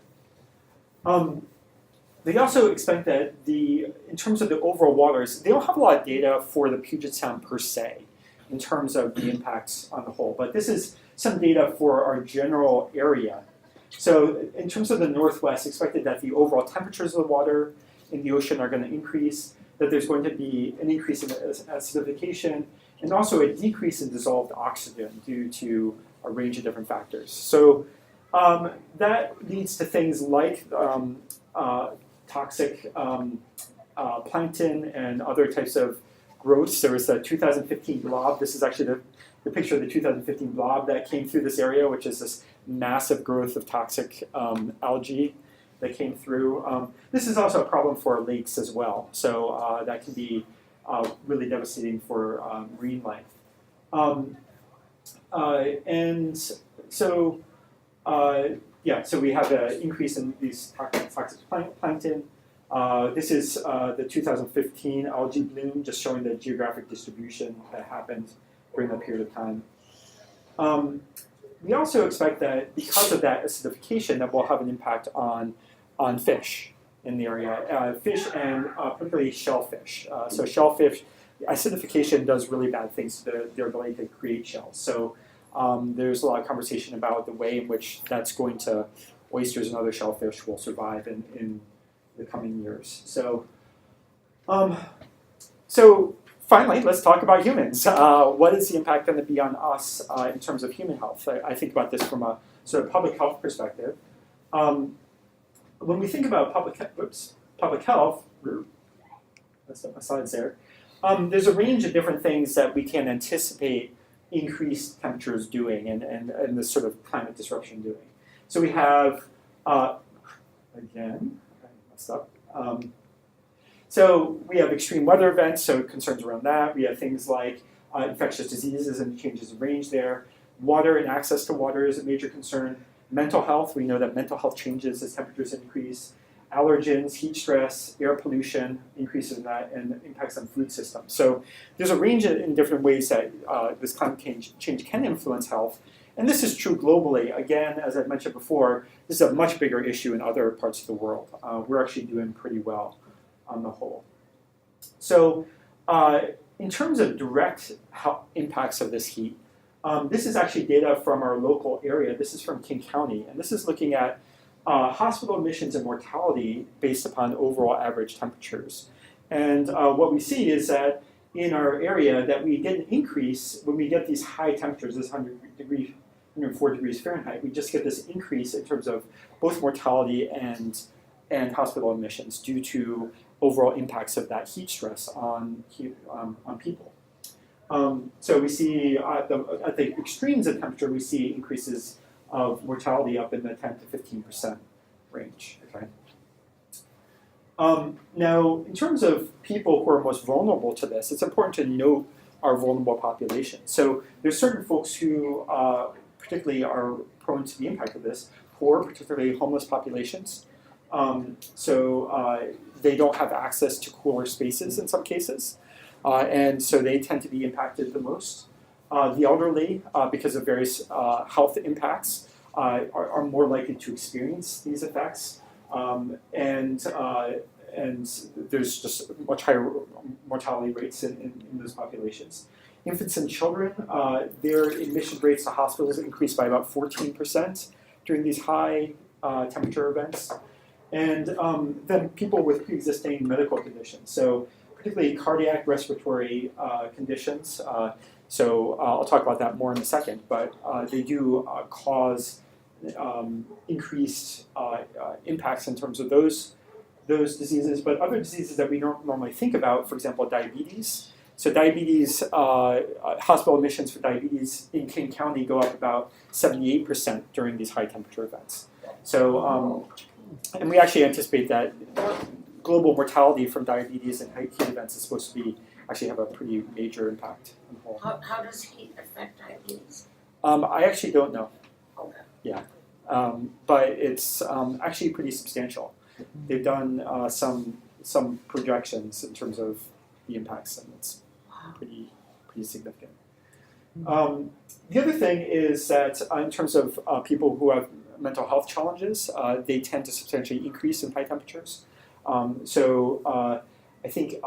[SPEAKER 1] They also expect that in terms of the overall waters, they don't have a lot of data for the Puget Sound per se, in terms of the impacts on the whole. But this is some data for our general area. So in terms of the Northwest, expected that the overall temperatures of the water in the ocean are going to increase, that there's going to be an increase in acidification, and also a decrease in dissolved oxygen due to a range of different factors. So that leads to things like toxic plankton and other types of growths. There was a 2015 blob. This is actually the picture of the 2015 blob that came through this area, which is this massive growth of toxic algae that came through. This is also a problem for our lakes as well. So that can be really devastating for marine life. So we have an increase in these toxic plankton. This is the 2015 algae bloom, just showing the geographic distribution that happened during that period of time. We also expect that because of that acidification, that will have an impact on fish in the area, fish and particularly shellfish. So shellfish, acidification does really bad things to their ability to create shells. So there's a lot of conversation about the way in which that's going to, oysters and other shellfish will survive in the coming years. So finally, let's talk about humans. What is the impact going to be on us in terms of human health? I think about this from a sort of public health perspective. When we think about public health, that's my slides there. There's a range of different things that we can anticipate increased temperatures doing and this sort of climate disruption doing. So we have, again, I messed up. So we have extreme weather events, so concerns around that. We have things like infectious diseases and changes in range there. Water and access to water is a major concern. Mental health, we know that mental health changes as temperatures increase. Allergens, heat stress, air pollution, increases in that, and impacts on food systems. So there's a range in different ways that this climate change can influence health. And this is true globally. Again, as I've mentioned before, this is a much bigger issue in other parts of the world. We're actually doing pretty well on the whole. So in terms of direct impacts of this heat, this is actually data from our local area. This is from King County, and this is looking at hospital admissions and mortality based upon overall average temperatures. And what we see is that in our area that we get an increase when we get these high temperatures, this 104 degrees Fahrenheit, we just get this increase in terms of both mortality and hospital admissions due to overall impacts of that heat stress on people. So we see at the extremes of temperature, we see increases of mortality up in the 10 to 15% range. Okay. Now, in terms of people who are most vulnerable to this, it's important to note our vulnerable population. So there's certain folks who particularly are prone to the impact of this, poor, particularly homeless populations. They don't have access to cooler spaces in some cases, and so they tend to be impacted the most. The elderly, because of various health impacts, are more likely to experience these effects, and there's just much higher mortality rates in those populations. Infants and children, their admission rates to hospitals increased by about 14% during these high temperature events. And then people with pre-existing medical conditions, so particularly cardiac respiratory conditions. I'll talk about that more in a second, but they do cause increased impacts in terms of those diseases, but other diseases that we don't normally think about, for example, diabetes. So diabetes, hospital admissions for diabetes in King County go up about 78% during these high temperature events. And we actually anticipate that global mortality from diabetes and heat events is supposed to actually have a pretty major impact on the whole.
[SPEAKER 8] How does heat affect diabetes?
[SPEAKER 1] I actually don't know.
[SPEAKER 8] Okay.
[SPEAKER 1] Yeah, but it's actually pretty substantial. They've done some projections in terms of the impacts, and it's pretty significant. The other thing is that in terms of people who have mental health challenges, they tend to substantially increase in high temperatures. I think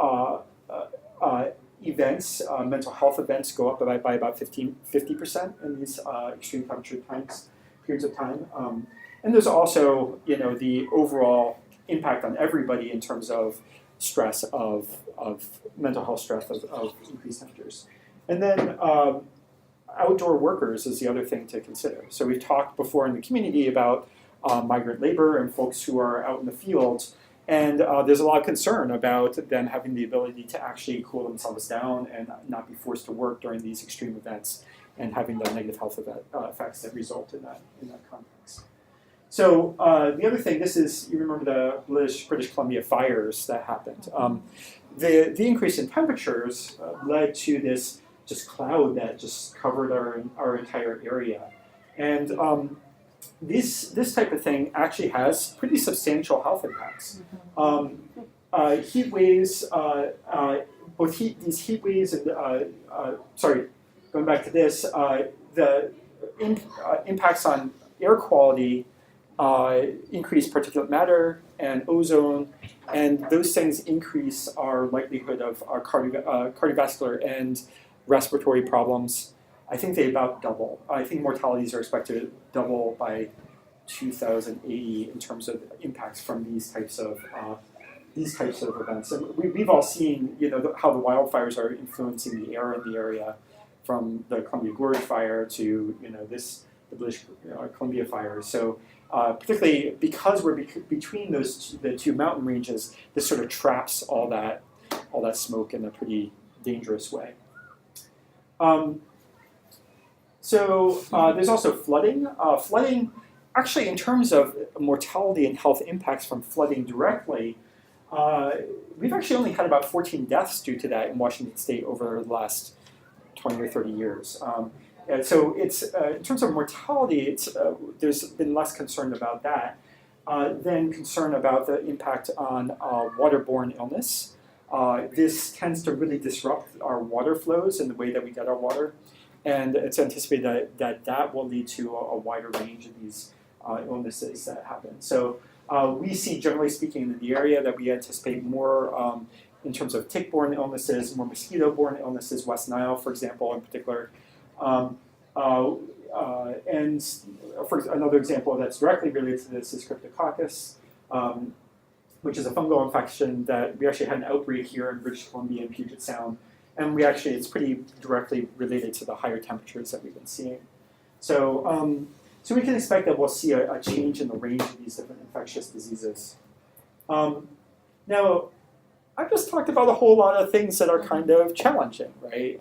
[SPEAKER 1] mental health events go up by about 50% in these extreme temperature periods of time. And there's also, the overall impact on everybody in terms of stress of mental health stress of increased temperatures. And then outdoor workers is the other thing to consider. So we've talked before in the community about migrant labor and folks who are out in the fields, and there's a lot of concern about them having the ability to actually cool themselves down and not be forced to work during these extreme events and having the negative health effects that result in that context. So the other thing, you remember the British Columbia fires that happened. The increase in temperatures led to this just cloud that just covered our entire area. And this type of thing actually has pretty substantial health impacts. Heat waves, these heat waves and, going back to this, the impacts on air quality increase particulate matter and ozone, and those things increase our likelihood of our cardiovascular and respiratory problems. I think they about double. I think mortalities are expected to double by 2080 in terms of impacts from these types of events. And we've all seen, how the wildfires are influencing the air in the area, from the Columbia Gorge fire to the British Columbia fire. So particularly because we're between the two mountain ranges, this sort of traps all that smoke in a pretty dangerous way. There's also flooding. Flooding, actually, in terms of mortality and health impacts from flooding directly, we've actually only had about 14 deaths due to that in Washington State over the last 20 or 30 years. And so it's in terms of mortality, there's been less concern about that than concern about the impact on waterborne illness. This tends to really disrupt our water flows and the way that we get our water, and it's anticipated that will lead to a wider range of these illnesses that happen. So we see, generally speaking, in the area that we anticipate more in terms of tick-borne illnesses, more mosquito-borne illnesses, West Nile, for example, in particular. And for another example that's directly related to this is Cryptococcus, which is a fungal infection that we actually had an outbreak here in British Columbia and Puget Sound. And it's pretty directly related to the higher temperatures that we've been seeing. So we can expect that we'll see a change in the range of these different infectious diseases. Now, I've just talked about a whole lot of things that are kind of challenging, right?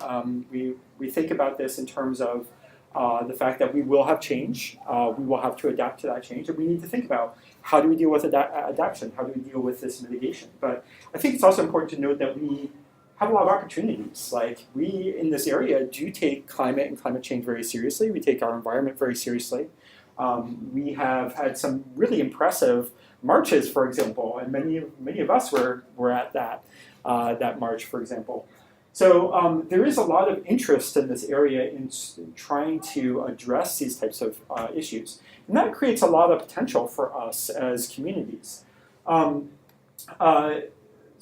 [SPEAKER 1] We think about this in terms of the fact that we will have change, we will have to adapt to that change, and we need to think about how do we deal with adaptation, how do we deal with this mitigation. But I think it's also important to note that we have a lot of opportunities. Like, we in this area do take climate and climate change very seriously. We take our environment very seriously. We have had some really impressive marches, for example, and many of us were at that march, for example. So there is a lot of interest in this area in trying to address these types of issues, and that creates a lot of potential for us as communities.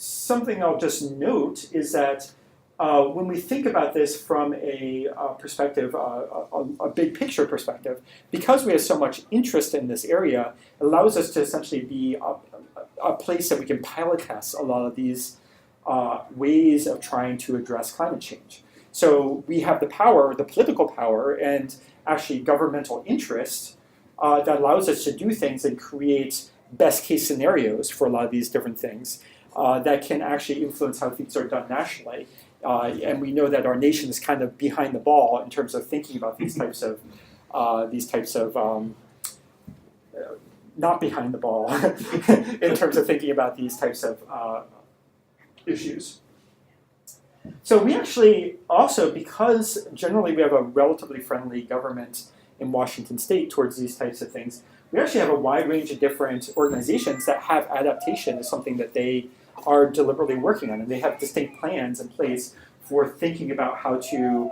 [SPEAKER 1] Something I'll just note is that when we think about this from a perspective, a big picture perspective, because we have so much interest in this area, it allows us to essentially be a place that we can pilot test a lot of these ways of trying to address climate change. So we have the power, the political power, and actually governmental interest that allows us to do things and create best case scenarios for a lot of these different things that can actually influence how things are done nationally. And we know that our nation is kind of behind the ball in terms of thinking about these types of not behind the ball in terms of thinking about these types of issues. So we actually also, because generally we have a relatively friendly government in Washington State towards these types of things, we actually have a wide range of different organizations that have adaptation as something that they are deliberately working on, and they have distinct plans in place for thinking about how to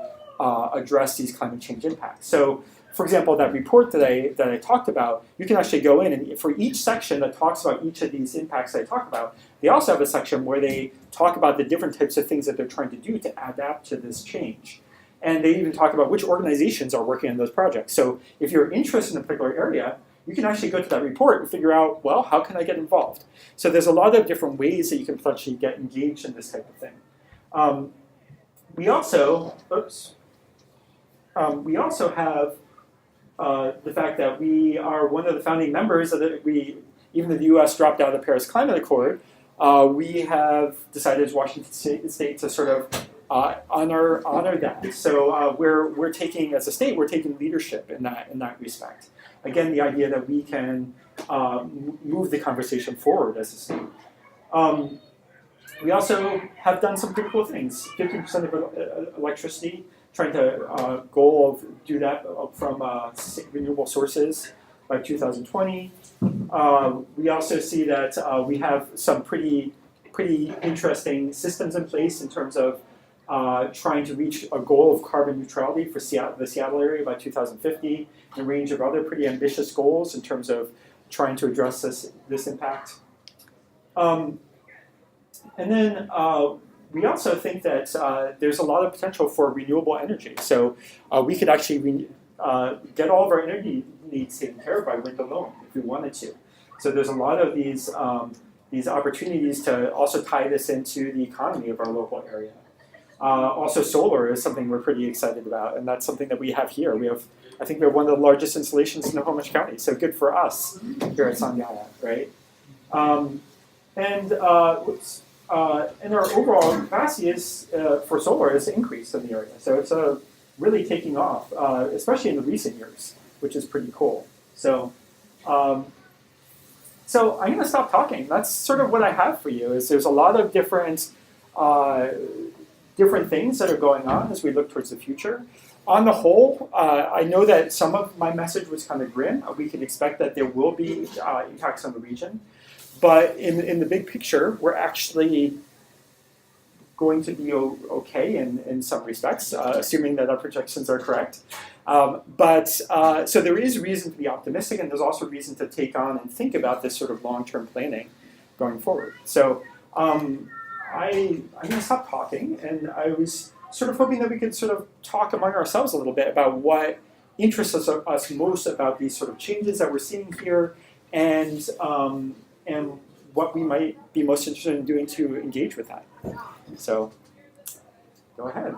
[SPEAKER 1] address these climate change impacts. So, for example, that report that I talked about, you can actually go in and for each section that talks about each of these impacts that I talked about, they also have a section where they talk about the different types of things that they're trying to do to adapt to this change. And they even talk about which organizations are working on those projects. So if you're interested in a particular area, you can actually go to that report and figure out, well, how can I get involved? So there's a lot of different ways that you can potentially get engaged in this type of thing. We also have the fact that we are one of the founding members of even though the U.S. dropped out of the Paris Climate Accord, we have decided as Washington State to sort of honor that. So we're taking, as a state, we're taking leadership in that respect. Again, the idea that we can move the conversation forward as a state. We also have done some pretty cool things. 50% of electricity, trying to goal of do that from renewable sources by 2020. We also see that we have some pretty interesting systems in place in terms of trying to reach a goal of carbon neutrality for the Seattle area by 2050, and a range of other pretty ambitious goals in terms of trying to address this impact. And then we also think that there's a lot of potential for renewable energy. So we could actually get all of our energy needs taken care of by wind alone if we wanted to. So there's a lot of these opportunities to also tie this into the economy of our local area. Also, solar is something we're pretty excited about, and that's something that we have here. I think we have one of the largest installations in Snohomish County, so good for us here at Sanyaya, right? And our overall capacity for solar has increased in the area, so it's really taking off, especially in the recent years, which is pretty cool. So I'm going to stop talking. That's sort of what I have for you. There's a lot of different things that are going on as we look towards the future. On the whole, I know that some of my message was kind of grim. We can expect that there will be impacts on the region. But in the big picture, we're actually going to be okay in some respects, assuming that our projections are correct. So there is reason to be optimistic, and there's also reason to take on and think about this sort of long-term planning going forward. So I'm going to stop talking, and I was sort of hoping that we could sort of talk among ourselves a little bit about what interests us most about these sort of changes that we're seeing here, and what we might be most interested in doing to engage with that. So, go ahead.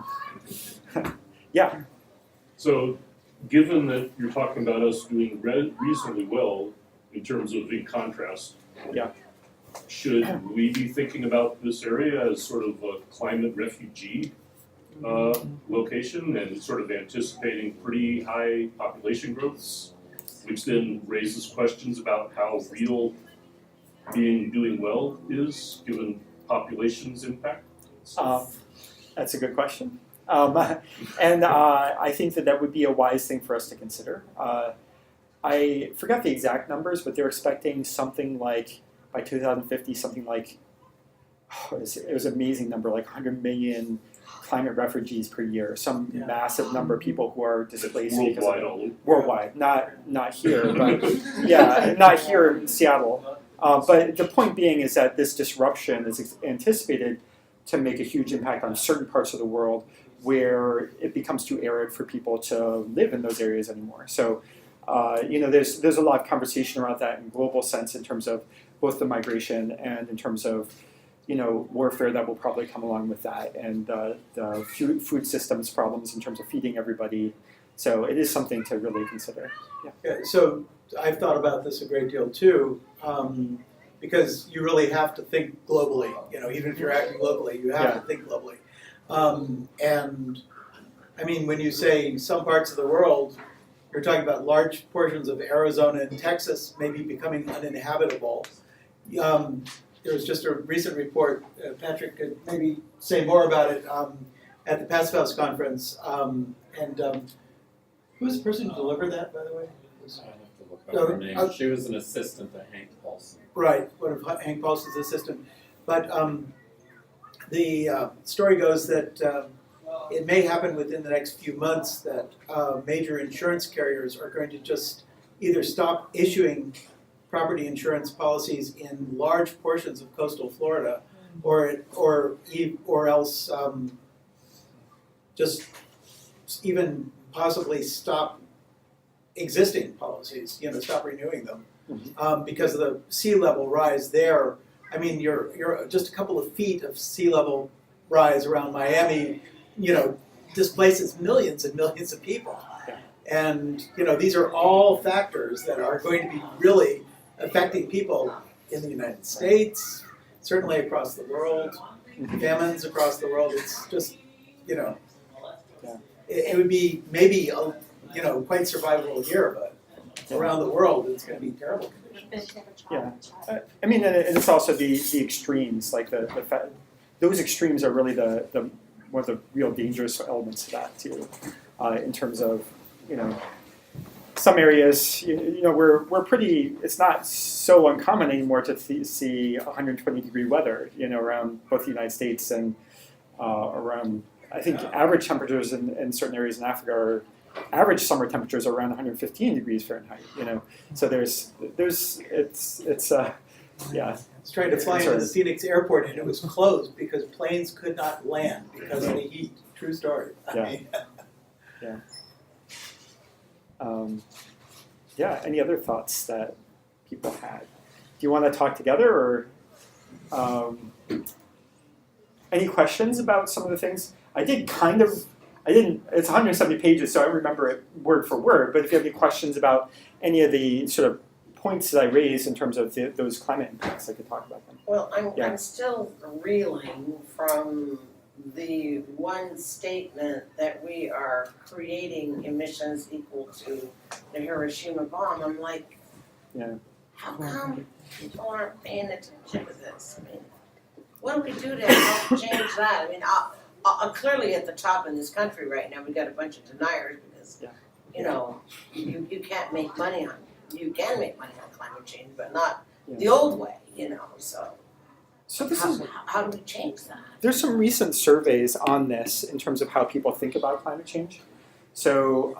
[SPEAKER 1] Yeah.
[SPEAKER 5] So, given that you're talking about us doing reasonably well in terms of in contrast,
[SPEAKER 1] Yeah.
[SPEAKER 5] should we be thinking about this area as sort of a climate refugee location and sort of anticipating pretty high population growths, which then raises questions about how real doing well is given population's impact?
[SPEAKER 1] That's a good question. And I think that would be a wise thing for us to consider. I forgot the exact numbers, but they're expecting something like, by 2050, something like, it was an amazing number, like 100 million climate refugees per year, some massive number of people who are displaced because of worldwide, not here, but yeah, not here in Seattle. But the point being is that this disruption is anticipated to make a huge impact on certain parts of the world where it becomes too arid for people to live in those areas anymore. So, there's a lot of conversation around that in global sense in terms of both the migration and in terms of, warfare that will probably come along with that, and the food systems problems in terms of feeding everybody. So it is something to really consider.
[SPEAKER 6] Yeah, so I've thought about this a great deal too, because you really have to think globally. Even if you're acting locally, you have to think globally. And I mean, when you say some parts of the world, you're talking about large portions of Arizona and Texas maybe becoming uninhabitable. There was just a recent report, Patrick could maybe say more about it, at the Passive House conference. Who was the person who delivered that, by the way?
[SPEAKER 10] I have to look up her name. She was an assistant to Hank Paulson.
[SPEAKER 6] Right, one of Hank Paulson's assistant. But the story goes that it may happen within the next few months that major insurance carriers are going to just either stop issuing property insurance policies in large portions of coastal Florida, or else just even possibly stop existing policies. Stop renewing them because of the sea level rise there. I mean, you're just a couple of feet of sea level rise around Miami, displaces millions and millions of people. And, these are all factors that are going to be really affecting people in the United States, certainly across the world, famines across the world. It's just, it would be maybe, quite survivable here, but around the world, it's going to be terrible conditions.
[SPEAKER 1] Yeah, I mean, and it's also the extremes, like those extremes are really the one of the real dangerous elements to that too, in terms of some areas, we're pretty. It's not so uncommon anymore to see 120-degree weather, around both the United States and around. I think average temperatures in certain areas in Africa are average summer temperatures are around 115 degrees Fahrenheit. So it's yeah.
[SPEAKER 6] I was trying to fly into the Phoenix airport and it was closed because planes could not land because of the heat. True story.
[SPEAKER 1] Any other thoughts that people had? Do you want to talk together, or any questions about some of the things? I didn't. It's 170 pages, so I don't remember it word for word. But if you have any questions about any of the sort of points that I raised in terms of those climate impacts, I could talk about them.
[SPEAKER 8] Well, I'm still reeling from the one statement that we are creating emissions equal to the Hiroshima bomb. I'm like, how come people aren't paying attention to this? I mean, what do we do to help change that? I mean, clearly at the top in this country right now, we got a bunch of deniers because, you can't make money on. You can make money on climate change, but not the old way. So
[SPEAKER 1] this
[SPEAKER 8] how do we change that?
[SPEAKER 1] There's some recent surveys on this in terms of how people think about climate change. So,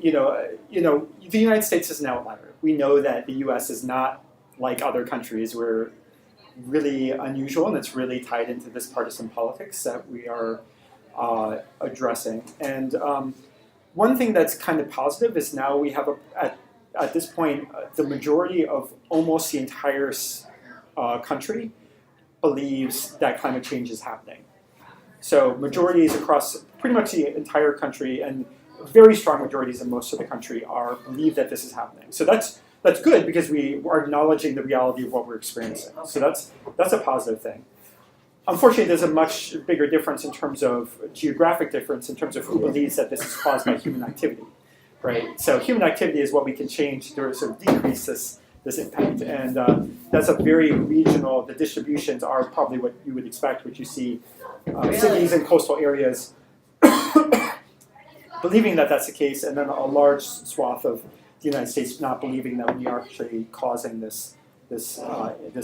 [SPEAKER 1] the United States is an outlier. We know that the U.S. is not like other countries. We're really unusual, and it's really tied into this partisan politics that we are addressing. And one thing that's kind of positive is now we have at this point the majority of almost the entire country believes that climate change is happening. So majorities across pretty much the entire country, and very strong majorities in most of the country, believe that this is happening. So that's that's good because we are acknowledging the reality of what we're experiencing. So that's a positive thing. Unfortunately, there's a much bigger difference in terms of geographic difference in terms of who believes that this is caused by human activity, right? So human activity is what we can change to sort of decrease this impact, and that's a very regional. The distributions are probably what you would expect, what you see cities and coastal areas believing that that's the case, and then a large swath of the United States not believing that we are actually causing this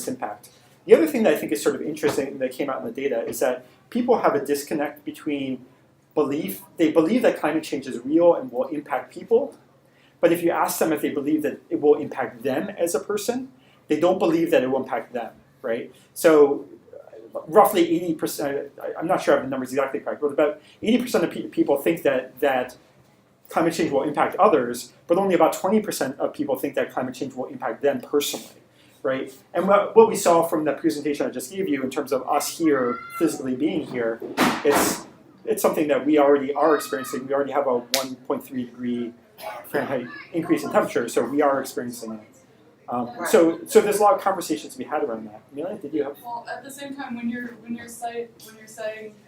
[SPEAKER 1] impact. The other thing that I think is sort of interesting that came out in the data is that people have a disconnect between belief. They believe that climate change is real and will impact people, but if you ask them if they believe that it will impact them as a person, they don't believe that it will impact them, right? So roughly 80%, I'm not sure I have the numbers exactly correct, but about 80% of people think that climate change will impact others, but only about 20% of people think that climate change will impact them personally, right? And what we saw from the presentation I just gave you in terms of us here, physically being here, it's something that we already are experiencing. We already have a 1.3 degree Fahrenheit increase in temperature, so we are experiencing it. So there's a lot of conversations to be had around that. Amelia, did you have?
[SPEAKER 11] Well, at the same time, when you're saying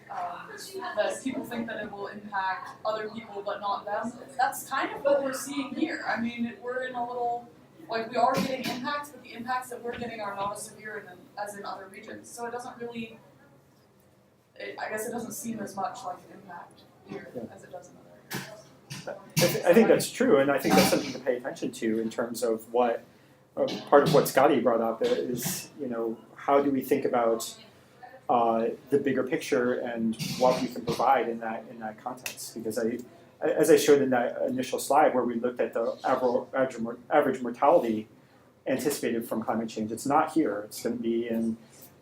[SPEAKER 11] that people think that it will impact other people but not them, that's kind of what we're seeing here. I mean, we're in a little we are getting impacts, but the impacts that we're getting are not as severe as in other regions. So it doesn't really. I guess it doesn't seem as much like an impact here as it does in other areas.
[SPEAKER 1] I think that's true, and I think that's something to pay attention to in terms of what. Part of what Scotty brought up is, how do we think about the bigger picture and what we can provide in that context? Because as I showed in that initial slide where we looked at the average mortality anticipated from climate change, it's not here. It's going to be in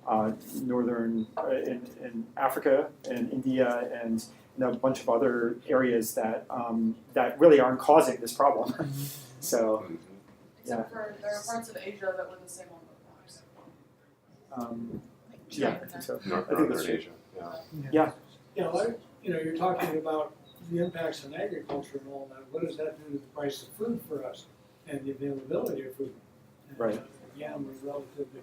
[SPEAKER 1] in Africa and India and a bunch of other areas that really aren't causing this problem. So.
[SPEAKER 11] Except for there are parts of Asia that were the same on the maps.
[SPEAKER 1] Yeah, I think so.
[SPEAKER 2] Northern Asia,
[SPEAKER 1] Yeah.
[SPEAKER 12] You're talking about the impacts on agriculture and all that. What does that do to the price of food for us and the availability of food? And,
[SPEAKER 1] Right.
[SPEAKER 12] We're relatively.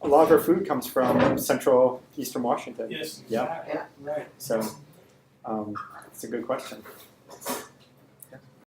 [SPEAKER 1] A lot of our food comes from central eastern Washington.
[SPEAKER 12] Yes.
[SPEAKER 1] Yeah.
[SPEAKER 12] Exactly. Right.
[SPEAKER 1] So it's a good question.